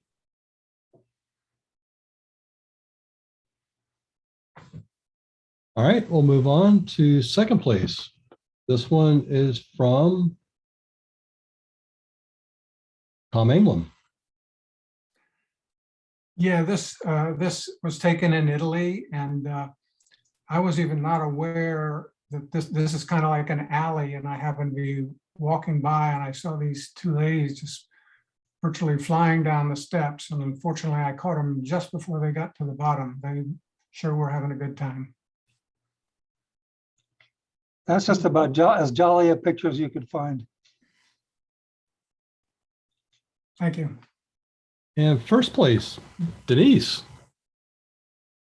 Speaker 3: All right, we'll move on to second place. This one is from Tom England.
Speaker 14: Yeah, this was taken in Italy, and I was even not aware that this is kind of like an alley, and I happened to be walking by and I saw these two ladies just virtually flying down the steps, and unfortunately I caught them just before they got to the bottom. They sure were having a good time.
Speaker 4: That's just about as jolly a picture as you could find.
Speaker 14: Thank you.
Speaker 3: And first place, Denise.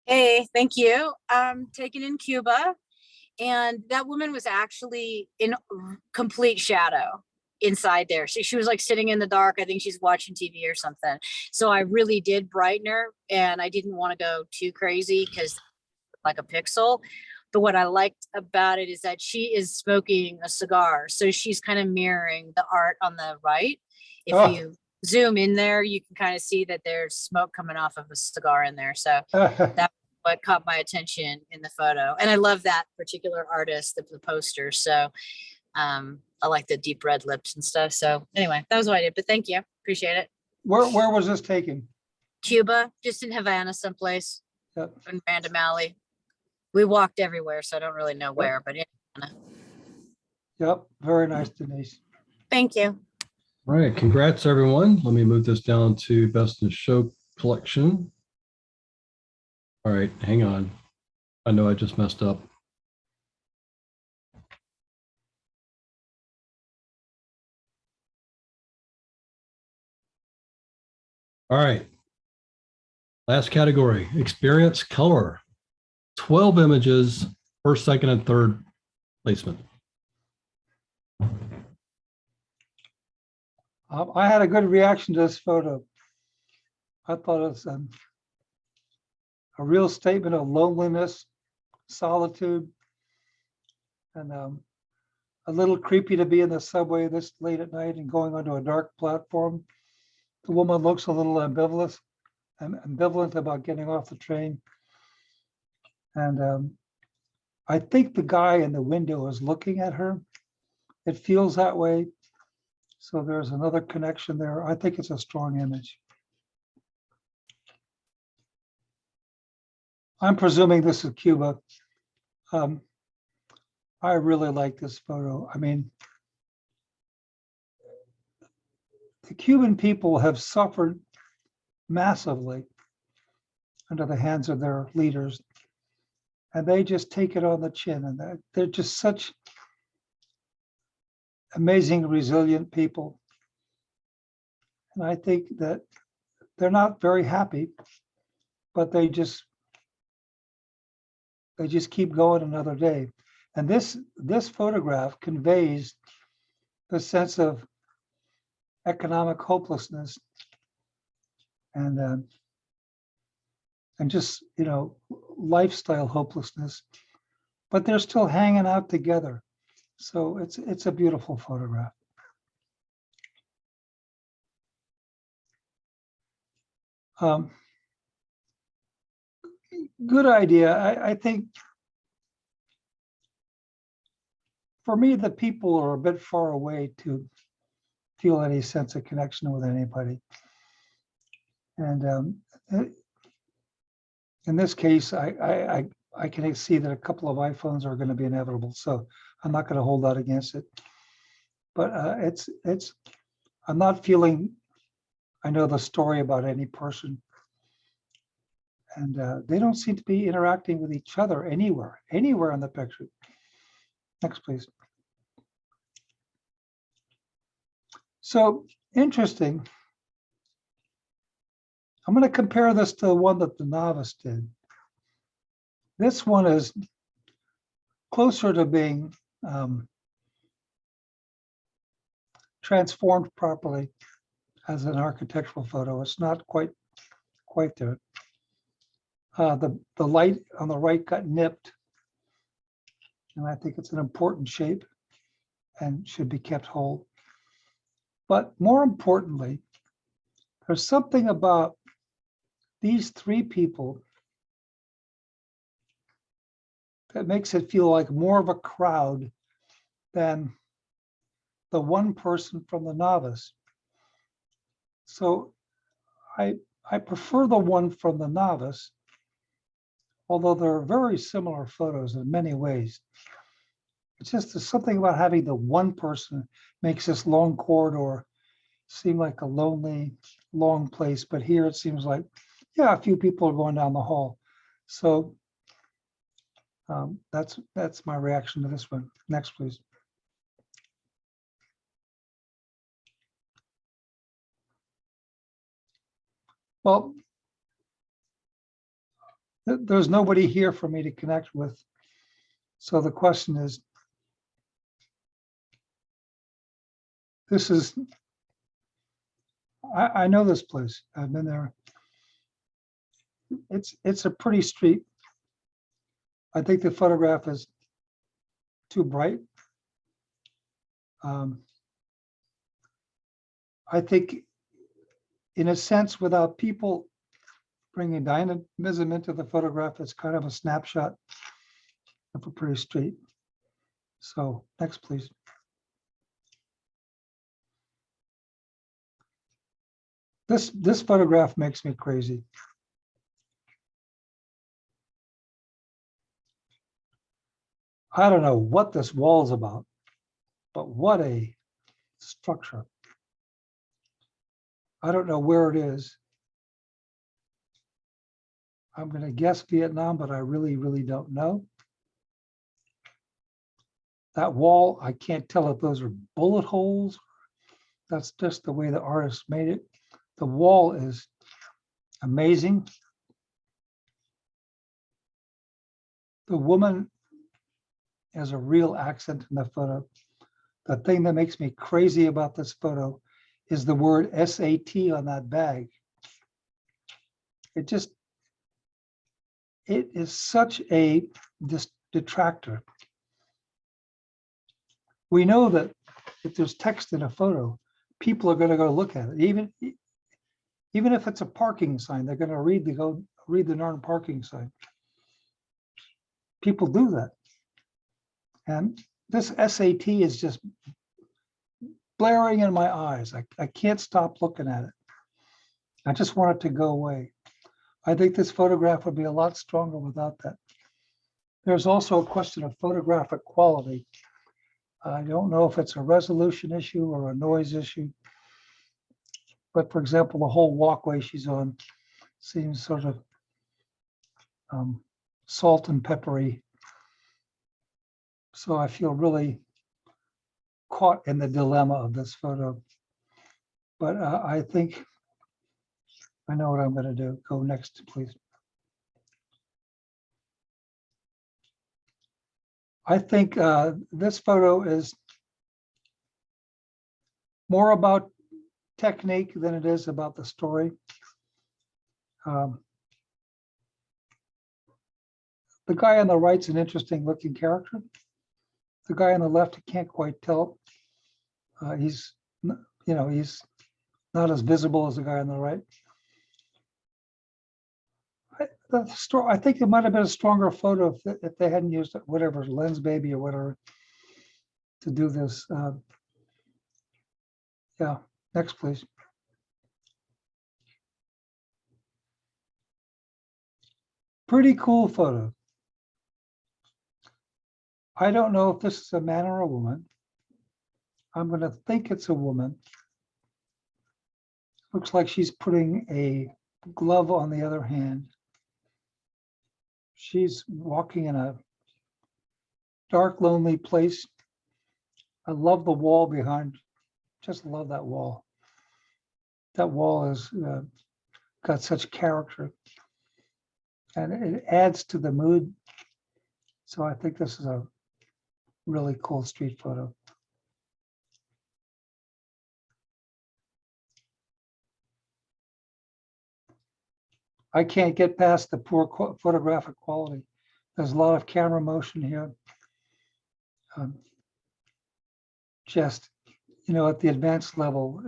Speaker 15: Hey, thank you. Taken in Cuba, and that woman was actually in complete shadow inside there. She was like sitting in the dark. I think she's watching TV or something. So I really did brighten her, and I didn't want to go too crazy because like a pixel. But what I liked about it is that she is smoking a cigar. So she's kind of mirroring the art on the right. If you zoom in there, you can kind of see that there's smoke coming off of a cigar in there. So that's what caught my attention in the photo. And I love that particular artist of the poster. So I like the deep red lips and stuff. So anyway, that was what I did, but thank you. Appreciate it.
Speaker 4: Where was this taken?
Speaker 15: Cuba, just in Havana someplace.
Speaker 4: Yep.
Speaker 15: In Random Alley. We walked everywhere, so I don't really know where, but in Havana.
Speaker 4: Yep, very nice, Denise.
Speaker 15: Thank you.
Speaker 3: All right, congrats, everyone. Let me move this down to Best in Show collection. All right, hang on. I know I just messed up. All right. Last category, experience color. 12 images, first, second, and third placement.
Speaker 4: I had a good reaction to this photo. I thought it was a real statement of loneliness, solitude, and a little creepy to be in the subway this late at night and going onto a dark platform. The woman looks a little ambivalent about getting off the train. And I think the guy in the window is looking at her. It feels that way. So there's another connection there. I think it's a strong image. I'm presuming this is Cuba. I really like this photo. I mean, the Cuban people have suffered massively under the hands of their leaders, and they just take it on the chin, and they're just such amazing, resilient people. And I think that they're not very happy, but they just keep going another day. And this photograph conveys the sense of economic hopelessness and just, you know, lifestyle hopelessness, but they're still hanging out together. So it's a beautiful photograph. Good idea. I think for me, the people are a bit far away to feel any sense of connection with anybody. And in this case, I can see that a couple of iPhones are going to be inevitable, so I'm not going to hold that against it. But I'm not feeling, I know the story about any person, and they don't seem to be interacting with each other anywhere in the picture. Next, please. So interesting. I'm going to compare this to the one that the novice did. This one is closer to being transformed properly as an architectural photo. It's not quite there. The light on the right got nipped, and I think it's an important shape and should be kept whole. But more importantly, there's something about these three people that makes it feel like more of a crowd than the one person from the novice. So I prefer the one from the novice, although they're very similar photos in many ways. It's just there's something about having the one person makes this long corridor seem like a lonely, long place. But here it seems like, yeah, a few people are going down the hall. So That's my reaction to this one. Next, please. Well, there's nobody here for me to connect with. So the question is, I know this place. I've been there. It's a pretty street. I think the photograph is too bright. I think, in a sense, without people bringing dynamism into the photograph, it's kind of a snapshot of a pretty street. So next, please. This photograph makes me crazy. I don't know what this wall is about, but what a structure. I don't know where it is. I'm going to guess Vietnam, but I really, really don't know. That wall, I can't tell if those are bullet holes. That's just the way the artist made it. The wall is amazing. The woman has a real accent in the photo. The thing that makes me crazy about this photo is the word SAT on that bag. It is such a detractor. We know that if there's text in a photo, people are going to go look at it. Even if it's a parking sign, they're going to read the non-parking sign. People do that. And this SAT is just blaring in my eyes. I can't stop looking at it. I just want it to go away. I think this photograph would be a lot stronger without that. There's also a question of photographic quality. I don't know if it's a resolution issue or a noise issue. But for example, the whole walkway she's on seems sort of salt and peppery. So I feel really caught in the dilemma of this photo. But I think I know what I'm going to do. Go next, please. I think this photo is more about technique than it is about the story. The guy on the right's an interesting looking character. The guy on the left, I can't quite tell. He's not as visible as the guy on the right. I think it might have been a stronger photo if they hadn't used whatever lens baby or whatever to do this. Yeah, next please. Pretty cool photo. I don't know if this is a man or a woman. I'm going to think it's a woman. Looks like she's putting a glove on the other hand. She's walking in a dark, lonely place. I love the wall behind. Just love that wall. That wall has got such character. And it adds to the mood. So I think this is a really cool street photo. I can't get past the poor photographic quality. There's a lot of camera motion here. Just, at the advanced level,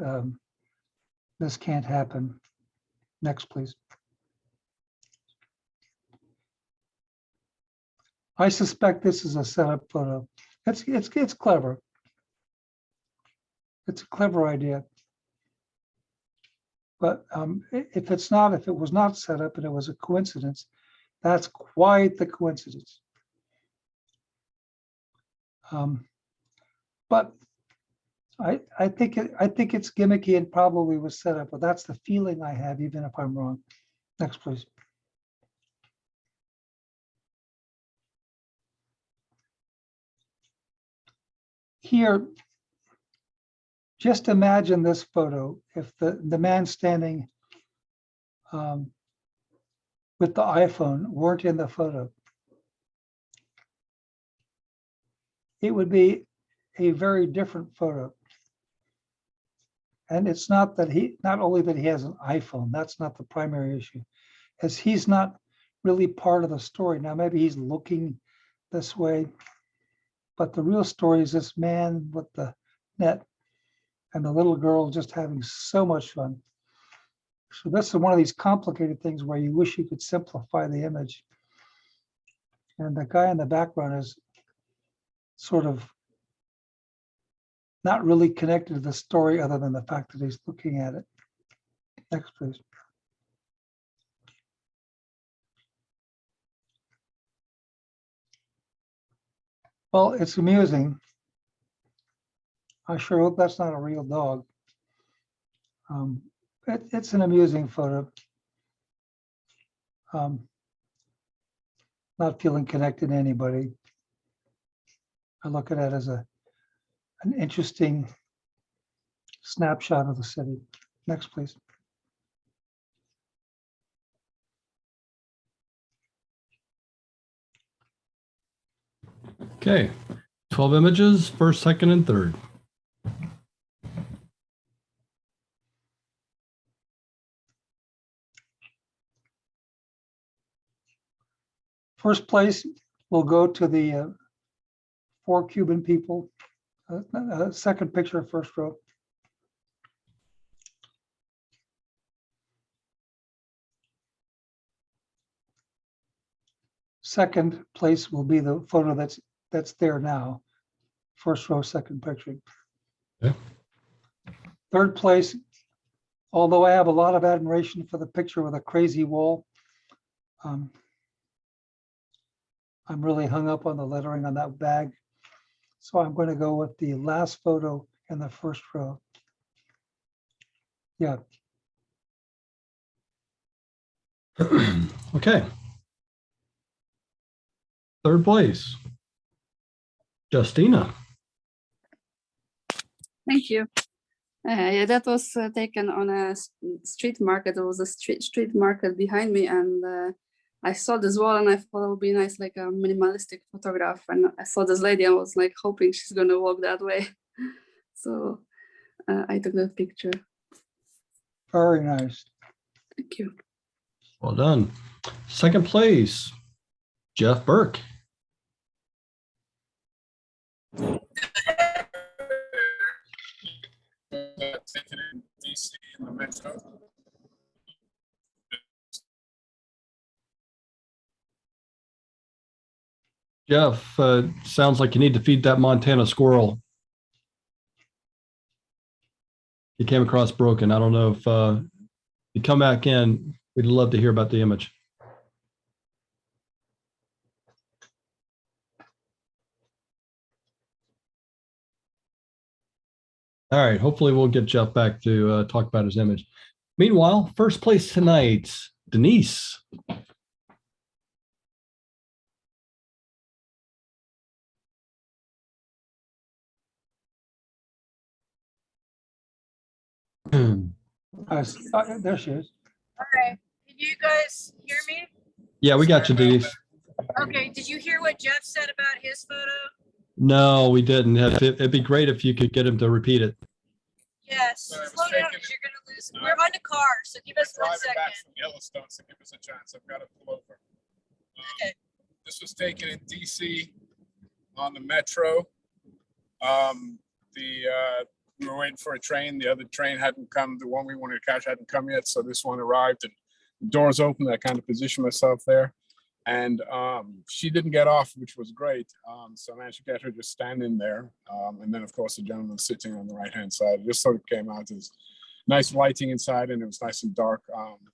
Speaker 4: this can't happen. Next, please. I suspect this is a setup photo. It's clever. It's a clever idea. But if it was not set up and it was a coincidence, that's quite the coincidence. But I think it's gimmicky and probably was set up, but that's the feeling I have, even if I'm wrong. Next, please. here, just imagine this photo. If the man standing with the iPhone weren't in the photo, it would be a very different photo. And it's not that not only that he has an iPhone, that's not the primary issue, as he's not really part of the story. Now, maybe he's looking this way, but the real story is this man with the net and the little girl just having so much fun. So this is one of these complicated things where you wish you could simplify the image. And the guy in the background is sort of not really connected to the story other than the fact that he's looking at it. Next, please. Well, it's amusing. I sure hope that's not a real dog. It's an amusing photo. Not feeling connected to anybody. I look at it as an interesting snapshot of the city. Next, please.
Speaker 3: Okay, 12 images, first, second, and third.
Speaker 4: First place will go to the 4 Cuban people. Second picture, first row. Second place will be the photo that's there now. First row, second picture.
Speaker 3: Okay.
Speaker 4: Third place, although I have a lot of admiration for the picture with a crazy wall, I'm really hung up on the lettering on that bag. So I'm going to go with the last photo in the first row. Yeah.
Speaker 3: Okay. Third place, Justina.
Speaker 13: Thank you. Yeah, that was taken on a street market. There was a street market behind me, and I saw this wall, and I thought it would be nice, like a minimalistic photograph. And I saw this lady, and I was like hoping she's gonna walk that way. So I took that picture.
Speaker 4: Very nice.
Speaker 13: Thank you.
Speaker 3: Well done. Second place, Jeff Burke.
Speaker 16: Taken in DC in the metro.
Speaker 3: Jeff, sounds like you need to feed that Montana squirrel. He came across broken. I don't know if you come back in, we'd love to hear about the image. All right, hopefully we'll get Jeff back to talk about his image. Meanwhile, first place tonight, Denise.
Speaker 4: There she is.
Speaker 15: All right. Can you guys hear me?
Speaker 3: Yeah, we got you, Denise.
Speaker 15: Okay. Did you hear what Jeff said about his photo?
Speaker 3: No, we didn't. It'd be great if you could get him to repeat it.
Speaker 15: Yes. Slow down because you're going to lose. We're on the car, so give us 1 second.
Speaker 16: Back from Yellowstone, so give us a chance. I've got to pull over.
Speaker 15: Okay.
Speaker 16: This was taken in DC on the metro. We were waiting for a train. The other train hadn't come. The one we wanted to catch hadn't come yet. So this one arrived and the doors opened. I kind of positioned myself there. And she didn't get off, which was great. So I managed to get her just standing there. And then, of course, the gentleman sitting on the right-hand side. It just sort of came out as nice lighting inside, and it was nice and dark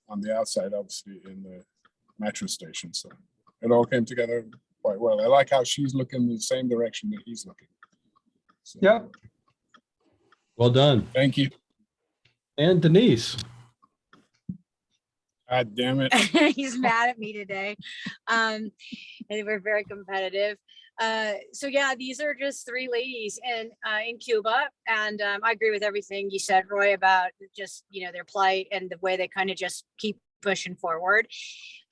Speaker 16: on the outside, obviously, in the metro station. So it all came together quite well. I like how she's looking the same direction that he's looking. So,
Speaker 4: yeah.
Speaker 3: Well done.
Speaker 16: Thank you.
Speaker 3: And Denise.
Speaker 16: God damn it.
Speaker 15: He's mad at me today. And we're very competitive. So yeah, these are just three ladies in Cuba, and I agree with everything you said, Roy, about just their plight and the way they kind of just keep pushing forward.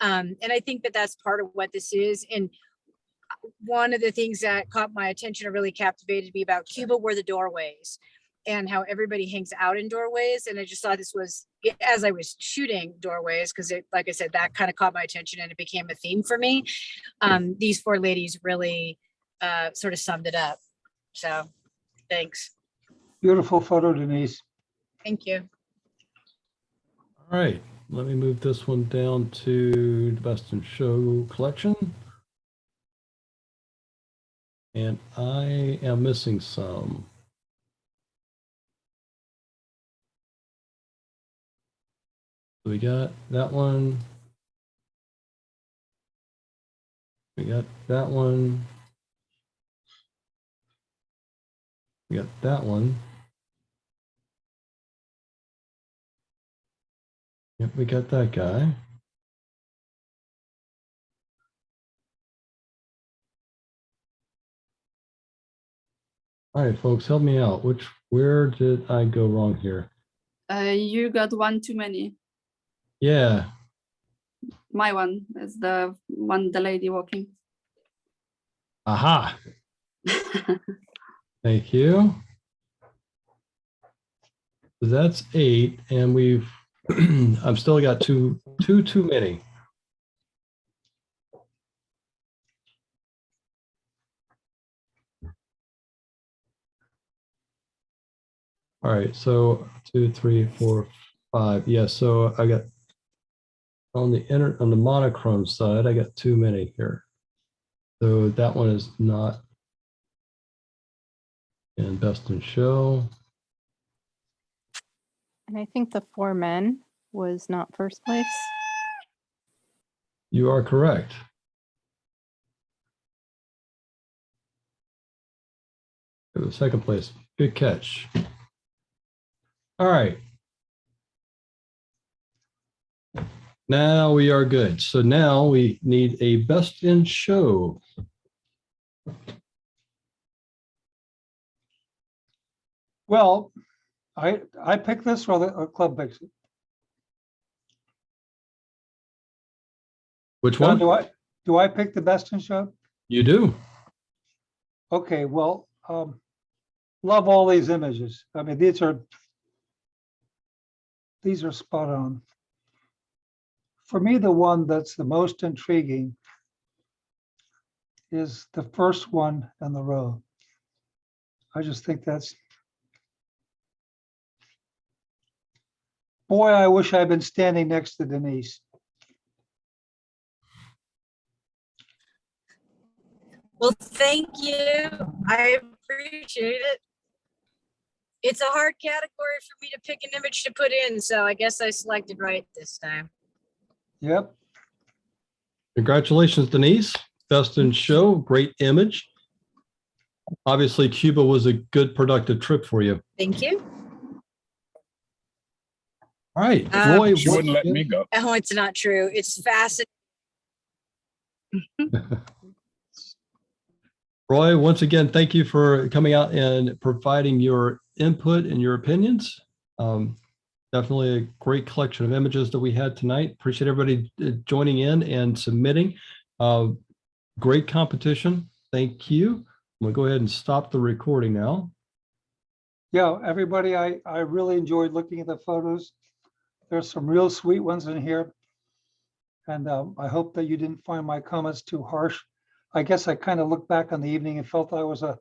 Speaker 15: And I think that that's part of what this is. And one of the things that caught my attention or really captivated me about Cuba were the doorways and how everybody hangs out in doorways. And I just thought this was, as I was shooting doorways, because like I said, that kind of caught my attention and it became a theme for me. These four ladies really sort of summed it up. So thanks.
Speaker 4: Beautiful photo, Denise.
Speaker 15: Thank you.
Speaker 3: All right, let me move this one down to the Best in Show collection. And I am missing some. We got that one. We got that one. We got that one. Yep, we got that guy. All right, folks, help me out. Where did I go wrong here?
Speaker 13: You got one too many.
Speaker 3: Yeah.
Speaker 13: My one is the one, the lady walking.
Speaker 3: Aha. Thank you. So that's 8, and we've I've still got two too many. All right, so 2, 3, 4, 5. Yeah, so I got on the monochrome side, I got too many here. So that one is not in Best in Show.
Speaker 8: And I think the 4 men was not first place.
Speaker 3: You are correct. It was second place. Good catch. All right. Now we are good. So now we need a Best in Show.
Speaker 4: Well, I picked this or the club picks it.
Speaker 3: Which
Speaker 4: John,
Speaker 3: one?
Speaker 4: do I pick the Best in Show?
Speaker 3: You do.
Speaker 4: Okay, well, love all these images. I mean, these are spot on. For me, the one that's the most intriguing is the first one in the row. I just think that's, boy, I wish I'd been standing next to Denise.
Speaker 15: Well, thank you. I appreciate it. It's a hard category for me to pick an image to put in, so I guess I selected right this time.
Speaker 4: Yep.
Speaker 3: Congratulations, Denise. Best in Show, great image. Obviously, Cuba was a good, productive trip for you.
Speaker 15: Thank you.
Speaker 3: All right, Roy.
Speaker 16: She wouldn't let me go.
Speaker 15: Oh, it's not true. It's fascinating.
Speaker 3: Roy, once again, thank you for coming out and providing your input and your opinions. Definitely a great collection of images that we had tonight. Appreciate everybody joining in and submitting. Great competition. Thank you. I'm gonna go ahead and stop the recording now.
Speaker 4: Yeah, everybody, I really enjoyed looking at the photos. There's some real sweet ones in here. And I hope that you didn't find my comments too harsh. I guess I kind of looked back on the evening and felt I was a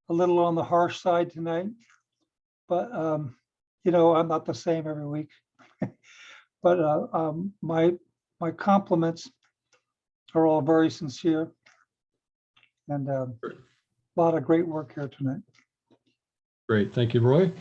Speaker 4: little on the harsh side tonight. But, you know, I'm not the same every week. But my compliments are all very sincere. And a lot of great work here tonight.
Speaker 3: Great. Thank you, Roy.